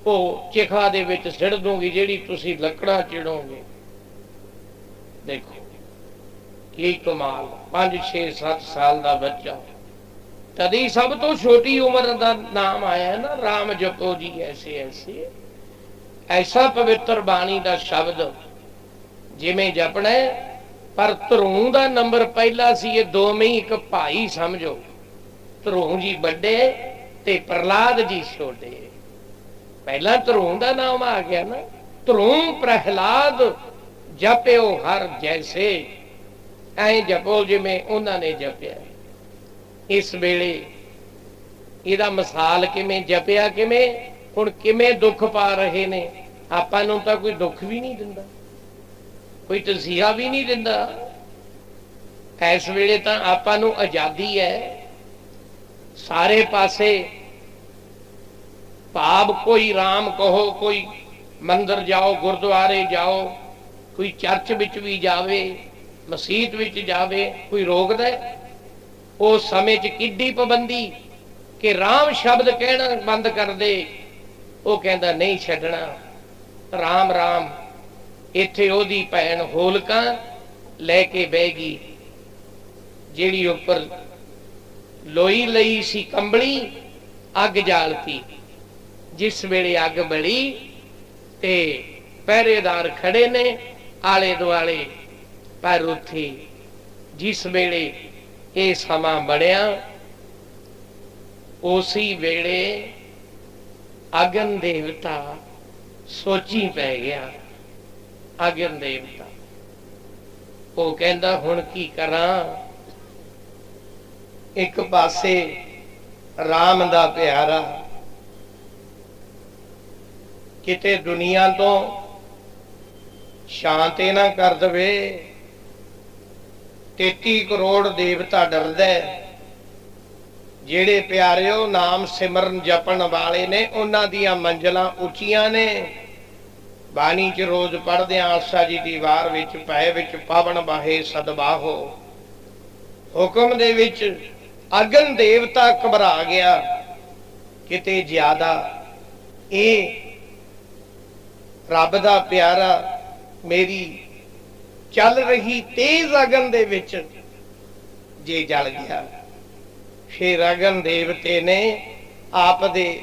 ਉਹ ਚਿਖਾ ਦੇ ਵਿੱਚ ਸਿੱਟ ਦੂੰਗੀ, ਜਿਹੜੀ ਤੁਸੀਂ ਲੱਕੜਾਂ ਚਿੜੋਗੇ। ਦੇਖੋ ਕੀ ਕਮਾਲ, 5 6 7 ਸਾਲ ਦਾ ਬੱਚਾ, ਤਦੀ ਸਭ ਤੋਂ ਛੋਟੀ ਉਮਰ ਦਾ ਨਾਮ ਆਇਆ ਨਾ, ਰਾਮ ਜਪੋ ਜੀ ਐਸੇ ਐਸੇ। ਐਸਾ ਪਵਿੱਤਰ ਬਾਣੀ ਦਾ ਸ਼ਬਦ ਜਿਵੇਂ ਜਪਣਾ, ਪਰ ਧਰੂ ਦਾ ਨੰਬਰ ਪਹਿਲਾ ਸੀ। ਇਹ ਦੋਵੇਂ ਹੀ ਇੱਕ ਭਾਈ ਸਮਝੋ, ਧਰੂ ਜੀ ਵੱਡੇ ਤੇ ਪ੍ਰਹਲਾਦ ਜੀ ਛੋਟੇ। ਪਹਿਲਾਂ ਧਰੂ ਦਾ ਨਾਮ ਆ ਗਿਆ ਨਾ, ਧਰੂ ਪ੍ਰਹਲਾਦ ਜਪਿਓ ਹਰ ਜੈਸੇ, ਐ ਜਪੋ ਜਿਵੇਂ ਉਹਨਾਂ ਨੇ ਜਪਿਆ। ਇਸ ਵੇਲੇ ਇਹਦਾ ਮਿਸਾਲ ਕਿਵੇਂ ਜਪਿਆ, ਕਿਵੇਂ ਹੁਣ ਕਿਵੇਂ ਦੁੱਖ ਪਾ ਰਹੇ ਨੇ। ਆਪਾਂ ਨੂੰ ਤਾਂ ਕੋਈ ਦੁੱਖ ਵੀ ਨਹੀਂ ਦਿੰਦਾ, ਕੋਈ ਤਸੀਹਾ ਵੀ ਨਹੀਂ ਦਿੰਦਾ। ਇਸ ਵੇਲੇ ਤਾਂ ਆਪਾਂ ਨੂੰ ਆਜ਼ਾਦੀ ਹੈ ਸਾਰੇ ਪਾਸੇ। ਭਾਵ ਕੋਈ ਰਾਮ ਕਹੋ, ਕੋਈ ਮੰਦਰ ਜਾਓ, ਗੁਰਦੁਆਰੇ ਜਾਓ, ਕੋਈ ਚਰਚ ਵਿੱਚ ਵੀ ਜਾਵੇ, ਮਸੀਤ ਵਿੱਚ ਜਾਵੇ, ਕੋਈ ਰੋਕਦਾ? ਉਸ ਸਮੇਂ 'ਚ ਕਿੱਡੀ ਪਾਬੰਦੀ ਕਿ ਰਾਮ ਸ਼ਬਦ ਕਹਿਣਾ ਬੰਦ ਕਰ ਦੇ। ਉਹ ਕਹਿੰਦਾ ਨਹੀਂ ਛੱਡਣਾ, ਰਾਮ ਰਾਮ। ਇੱਥੇ ਉਹਦੀ ਭੈਣ ਹੋਲਕਾ ਲੈ ਕੇ ਬਹਿ ਗਈ, ਜਿਹੜੀ ਉੱਪਰ ਲੋਈ ਲਈ ਸੀ ਕੰਬਲੀ, ਅੱਗ ਜਾਲਤੀ। ਜਿਸ ਵੇਲੇ ਅੱਗ ਬਲੀ ਤੇ ਪਹਿਰੇਦਾਰ ਖੜੇ ਨੇ ਆਲੇ ਦੁਆਲੇ, ਪਰ ਉੱਥੇ ਜਿਸ ਵੇਲੇ ਇਹ ਸਮਾਂ ਬਣਿਆ, ਉਸੇ ਵੇਲੇ ਅਗਨ ਦੇਵਤਾ ਸੋਚੀ ਪੈ ਗਿਆ। ਅਗਨ ਦੇਵਤਾ ਉਹ ਕਹਿੰਦਾ ਹੁਣ ਕੀ ਕਰਾਂ। ਇੱਕ ਪਾਸੇ ਰਾਮ ਦਾ ਪਿਆਰਾ ਕਿਤੇ ਦੁਨੀਆ ਤੋਂ ਸ਼ਾਂਤੀ ਨਾ ਕਰ ਦਵੇ। 33 ਕਰੋੜ ਦੇਵਤਾ ਡਰਦਾ। ਜਿਹੜੇ ਪਿਆਰਿਓ ਨਾਮ ਸਿਮਰਨ ਜਪਣ ਵਾਲੇ ਨੇ, ਉਹਨਾਂ ਦੀਆਂ ਮੰਜ਼ਲਾਂ ਉੱਚੀਆਂ ਨੇ। ਬਾਣੀ 'ਚ ਰੋਜ਼ ਪੜ੍ਹਦੇ ਆਂ, ਆਸਾ ਜੀ ਦੀ ਵਾਰ ਵਿੱਚ ਪੈ ਵਿੱਚ ਪਾਵਨ ਬਾਹੇ ਸਦਬਾਹੋ। ਹੁਕਮ ਦੇ ਵਿੱਚ ਅਗਨ ਦੇਵਤਾ ਘਬਰਾ ਗਿਆ ਕਿਤੇ ਜ਼ਿਆਦਾ। ਇਹ ਰੱਬ ਦਾ ਪਿਆਰਾ ਮੇਰੀ ਚੱਲ ਰਹੀ ਤੇਜ਼ ਅਗਨ ਦੇ ਵਿੱਚ ਜੇ ਜਲ ਗਿਆ, ਫਿਰ ਅਗਨ ਦੇਵਤੇ ਨੇ ਆਪ ਦੇ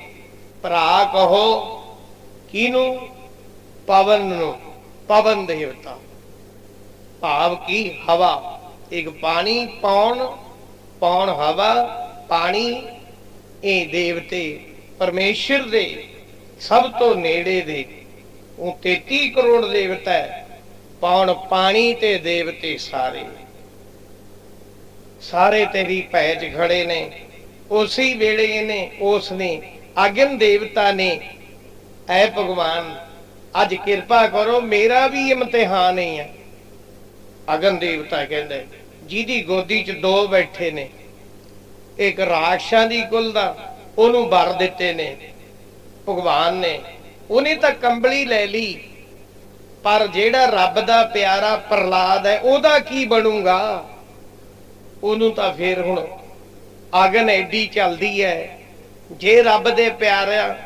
ਭਰਾ ਕਹੋ ਕਿਹਨੂੰ, ਪਵਨ ਨੂੰ, ਪਵਨ ਦੇਵਤਾ ਭਾਵ ਕੀ ਹਵਾ। ਇੱਕ ਪਾਣੀ ਪੌਣ ਹਵਾ, ਪਾਣੀ। ਇਹ ਦੇਵਤੇ ਪਰਮੇਸ਼ਰ ਦੇ ਸਭ ਤੋਂ ਨੇੜੇ ਦੇ, ਉਹ 33 ਕਰੋੜ ਦੇਵਤਾ ਹੈ। ਪੌਣ ਪਾਣੀ ਤੇ ਦੇਵਤੇ ਸਾਰੇ ਤੇਰੀ ਭੈ 'ਚ ਖੜੇ ਨੇ। ਉਸੇ ਵੇਲੇ ਇਹਨੇ ਉਸਨੇ ਅਗਨ ਦੇਵਤਾ ਨੇ, ਐ ਭਗਵਾਨ ਅੱਜ ਕਿਰਪਾ ਕਰੋ, ਮੇਰਾ ਵੀ ਇਮਤਿਹਾਨ ਹੀ ਹੈ। ਅਗਨ ਦੇਵਤਾ ਕਹਿੰਦਾ ਜਿਹਦੀ ਗੋਦੀ 'ਚ 2 ਬੈਠੇ ਨੇ, ਇੱਕ ਰਾਖਸ਼ਾਂ ਦੀ ਕੁੱਲ ਦਾ, ਉਹਨੂੰ ਵਰ ਦਿੱਤੇ ਨੇ ਭਗਵਾਨ ਨੇ। ਉਹਨੇ ਤਾਂ ਕੰਬਲੀ ਲੈ ਲਈ, ਪਰ ਜਿਹੜਾ ਰੱਬ ਦਾ ਪਿਆਰਾ ਪ੍ਰਹਲਾਦ ਹੈ, ਉਹਦਾ ਕੀ ਬਣੂਗਾ? ਉਹਨੂੰ ਤਾਂ ਫਿਰ ਹੁਣ ਅਗਨ ਐਡੀ ਚੱਲਦੀ ਹੈ, ਜੇ ਰੱਬ ਦੇ ਪਿਆਰਿਆ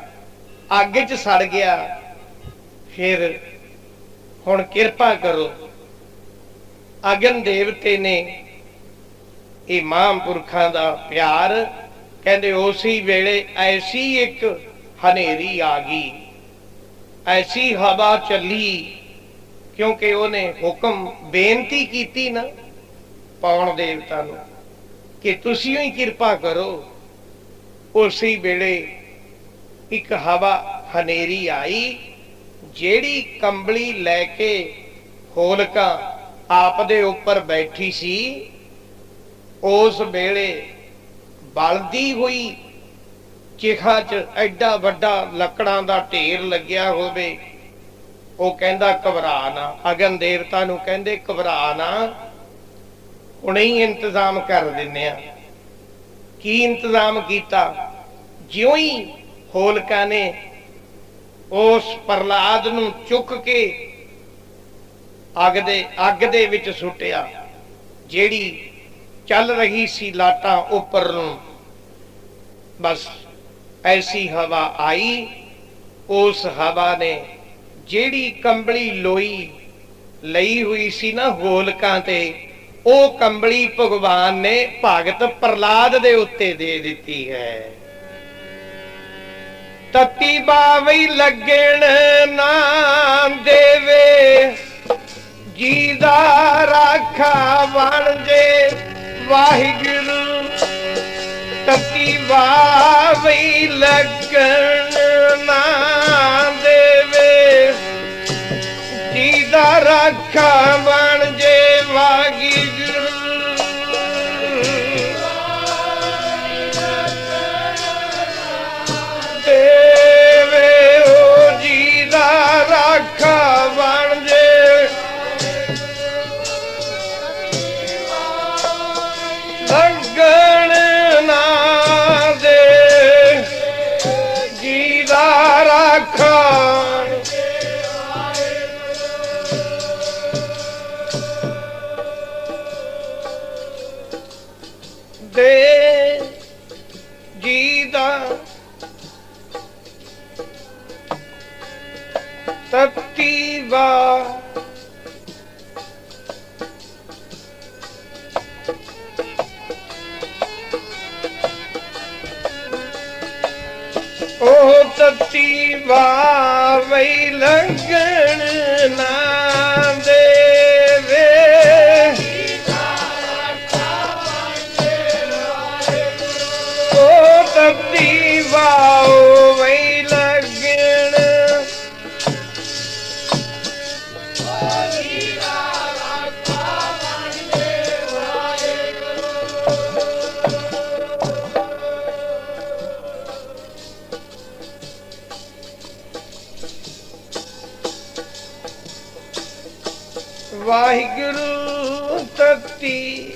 ਅੱਗ 'ਚ ਸੜ ਗਿਆ, ਫਿਰ ਹੁਣ ਕਿਰਪਾ ਕਰੋ। ਅਗਨ ਦੇਵਤੇ ਨੇ ਇਹ ਮਹਾਂਪੁਰਖਾਂ ਦਾ ਪਿਆਰ, ਕਹਿੰਦੇ ਉਸੇ ਵੇਲੇ ਐਸੀ ਇੱਕ ਹਨੇਰੀ ਆ ਗਈ, ਐਸੀ ਹਵਾ ਚੱਲੀ, ਕਿਉਂਕਿ ਉਹਨੇ ਹੁਕਮ ਬੇਨਤੀ ਕੀਤੀ ਨਾ ਪਵਨ ਦੇਵਤਾ ਨੂੰ ਕਿ ਤੁਸੀਂ ਹੀ ਕਿਰਪਾ ਕਰੋ। ਉਸੇ ਵੇਲੇ ਇੱਕ ਹਵਾ ਹਨੇਰੀ ਆਈ, ਜਿਹੜੀ ਕੰਬਲੀ ਲੈ ਕੇ ਹੋਲਕਾ ਆਪ ਦੇ ਉੱਪਰ ਬੈਠੀ ਸੀ, ਉਸ ਵੇਲੇ ਬਲਦੀ ਹੋਈ ਚਿਖਾ 'ਚ ਐਡਾ ਵੱਡਾ ਲੱਕੜਾਂ ਦਾ ਢੇਰ ਲੱਗਿਆ ਹੋਵੇ। ਉਹ ਕਹਿੰਦਾ ਘਬਰਾ ਨਾ, ਅਗਨ ਦੇਵਤਾ ਨੂੰ ਕਹਿੰਦੇ ਘਬਰਾ ਨਾ, ਹੁਣੇ ਹੀ ਇੰਤਜ਼ਾਮ ਕਰ ਦਿੰਨੇ ਆ। ਕੀ ਇੰਤਜ਼ਾਮ ਕੀਤਾ? ਜਿਉਂ ਹੀ ਹੋਲਕਾ ਨੇ ਉਸ ਪ੍ਰਹਲਾਦ ਨੂੰ ਚੁੱਕ ਕੇ ਅੱਗ ਦੇ ਵਿੱਚ ਸੁੱਟਿਆ, ਜਿਹੜੀ ਚੱਲ ਰਹੀ ਸੀ ਲਾਟਾਂ ਉੱਪਰ ਨੂੰ, ਬਸ ਐਸੀ ਹਵਾ ਆਈ, ਉਸ ਹਵਾ ਨੇ ਜਿਹੜੀ ਕੰਬਲੀ ਲੋਈ ਲਈ ਹੋਈ ਸੀ ਨਾ ਹੋਲਕਾਂ ਤੇ, ਉਹ ਕੰਬਲੀ ਭਗਵਾਨ ਨੇ ਭਗਤ ਪ੍ਰਹਲਾਦ ਦੇ ਉੱਤੇ ਦੇ ਦਿੱਤੀ ਹੈ। ਤਤੀ ਬਾਵਈ ਲੱਗਣ ਨਾ ਦੇਵੇ, ਜੀ ਦਾ ਰਾਖਾ ਬਣ ਜੇ ਵਾਹਿਗੁਰੂ। ਤਤੀ ਬਾਵਈ ਲੱਗਣ ਨਾ ਦੇਵੇ, ਜੀ ਦਾ ਰਾਖਾ ਬਣ ਜੇ ਵਾਹਿਗੁਰੂ। ਦੇਵੇ ਓ ਜੀ ਦਾ ਰਾਖਾ ਬਣ ਜੇ, ਲੱਗਣ ਨਾ ਦੇ, ਜੀ ਦਾ ਰਾਖਾ ਦੇ, ਜੀ ਦਾ ਤਤੀ ਵਾ ਉਹ ਤਤੀ ਵਾਵਈ ਲੱਗਣ ਨਾ ਦੇਵੇ, ਉਹ ਤਤੀ ਵਾਵਈ ਲੱਗਣ, ਵਾਹਿਗੁਰੂ ਤਤੀ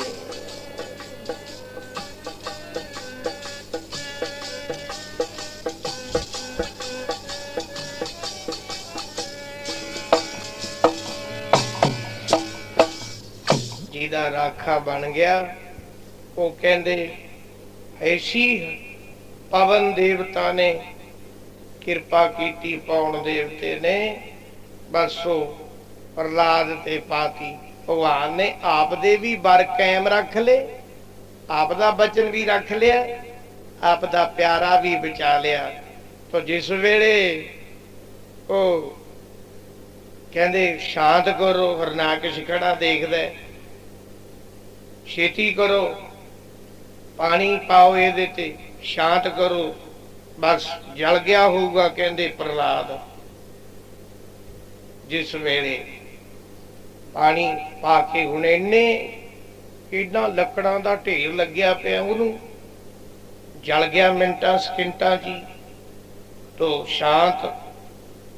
ਜਿਹਦਾ ਰਾਖਾ ਬਣ ਗਿਆ। ਉਹ ਕਹਿੰਦੇ ਐਸੀ ਪਵਨ ਦੇਵਤਾ ਨੇ ਕਿਰਪਾ ਕੀਤੀ, ਪੌਣ ਦੇਵਤੇ ਨੇ, ਬਸ ਉਹ ਪ੍ਰਹਲਾਦ ਤੇ ਪਾਤੀ। ਭਗਵਾਨ ਨੇ ਆਪ ਦੇ ਵੀ ਵਰ ਕਾਇਮ ਰੱਖ ਲਏ, ਆਪ ਦਾ ਬਚਨ ਵੀ ਰੱਖ ਲਿਆ, ਆਪ ਦਾ ਪਿਆਰਾ ਵੀ ਬਚਾ ਲਿਆ। ਤਾਂ ਜਿਸ ਵੇਲੇ ਉਹ ਕਹਿੰਦੇ ਸ਼ਾਂਤ ਕਰੋ, ਹਰਨਾਕਸ਼ ਖੜਾ ਦੇਖਦਾ, ਛੇਤੀ ਕਰੋ, ਪਾਣੀ ਪਾਓ ਇਹਦੇ ਤੇ, ਸ਼ਾਂਤ ਕਰੋ, ਬਸ ਜਲ ਗਿਆ ਹੋਊਗਾ, ਕਹਿੰਦੇ ਪ੍ਰਹਲਾਦ। ਜਿਸ ਵੇਲੇ ਪਾਣੀ ਪਾ ਕੇ ਹੁਣ ਇੰਨਾ ਲੱਕੜਾਂ ਦਾ ਢੇਰ ਲੱਗਿਆ ਪਿਆ, ਉਹਨੂੰ ਜਲ ਗਿਆ ਮਿੰਟਾਂ ਸਕਿੰਟਾਂ ਚ ਹੀ, ਤੋ ਸ਼ਾਂਤ।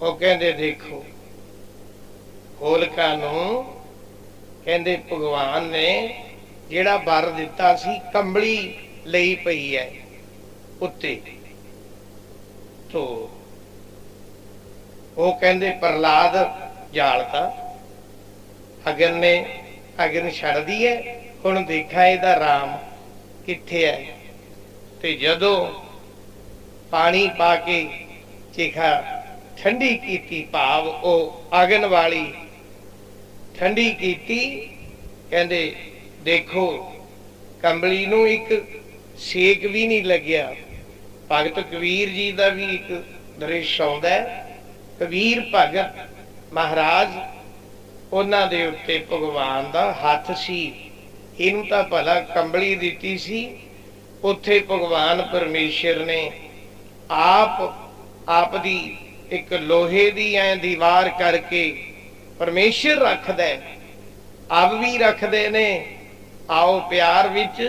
ਉਹ ਕਹਿੰਦੇ ਦੇਖੋ ਹੋਲਕਾ ਨੂੰ ਕਹਿੰਦੇ ਭਗਵਾਨ ਨੇ ਜਿਹੜਾ ਵਰ ਦਿੱਤਾ ਸੀ, ਕੰਬਲੀ ਲਈ ਪਈ ਹੈ ਉੱਤੇ, ਤੋ ਉਹ ਕਹਿੰਦੇ ਪ੍ਰਹਲਾਦ ਜਾਲਤਾ, ਅਗਨ ਨੇ ਅਗਨ ਛੱਡਦੀ ਹੈ, ਹੁਣ ਦੇਖਾਂ ਇਹਦਾ ਰਾਮ ਕਿੱਥੇ ਹੈ। ਤੇ ਜਦੋਂ ਪਾਣੀ ਪਾ ਕੇ ਚਿਖਾ ਠੰਡੀ ਕੀਤੀ, ਭਾਵ ਉਹ ਅਗਨ ਵਾਲੀ ਠੰਡੀ ਕੀਤੀ, ਕਹਿੰਦੇ ਦੇਖੋ ਕੰਬਲੀ ਨੂੰ ਇੱਕ ਸੇਕ ਵੀ ਨਹੀਂ ਲੱਗਿਆ। ਭਗਤ ਕਬੀਰ ਜੀ ਦਾ ਵੀ ਇੱਕ ਦ੍ਰਿਸ਼ ਆਉਂਦਾ ਹੈ। ਕਬੀਰ ਭਗਤ ਮਹਾਰਾਜ, ਉਹਨਾਂ ਦੇ ਉੱਤੇ ਭਗਵਾਨ ਦਾ ਹੱਥ ਸੀ। ਇਹਨੂੰ ਤਾਂ ਭਲਾ ਕੰਬਲੀ ਦਿੱਤੀ ਸੀ, ਉੱਥੇ ਭਗਵਾਨ ਪਰਮੇਸ਼ਰ ਨੇ ਆਪ ਦੀ ਇੱਕ ਲੋਹੇ ਦੀ ਐ ਦੀਵਾਰ ਕਰਕੇ ਪਰਮੇਸ਼ਰ ਰੱਖਦਾ, ਆਪ ਵੀ ਰੱਖਦੇ ਨੇ। ਆਓ ਪਿਆਰ ਵਿੱਚ।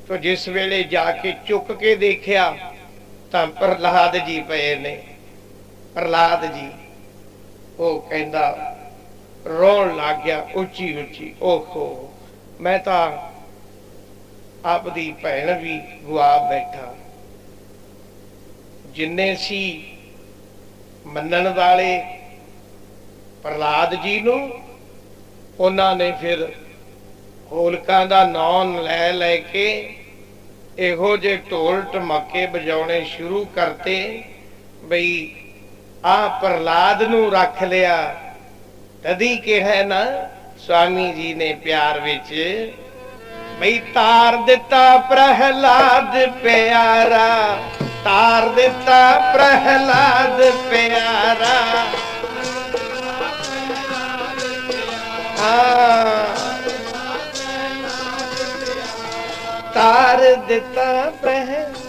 तो जिस वेले जाके चुक के देखा तो प्रहलाद जी पे ने। प्रहलाद जी वो कहता रोन लग गया उची उची, ओहो मैं तो आपदी भैन भी गुआ बैठा। जिन्ने सी मनन वाले प्रहलाद जी नूं, उन्होंने फिर होलकां दा नाम लै लैके ਇਹੋ ਜਿਹੇ ਢੋਲ ਢਮੱਕੇ ਵਜਾਉਣੇ ਸ਼ੁਰੂ ਕਰਤੇ ਬਈ ਆ ਪ੍ਰਹਲਾਦ ਨੂੰ ਰੱਖ ਲਿਆ। ਤਦੀ ਕਿਹਾ ਨਾ स्वामी जी ने प्यार विच बई तार दिता प्रहलाद प्यारा, तार दिता प्रहलाद प्यारा। तार दिता प्रहलाद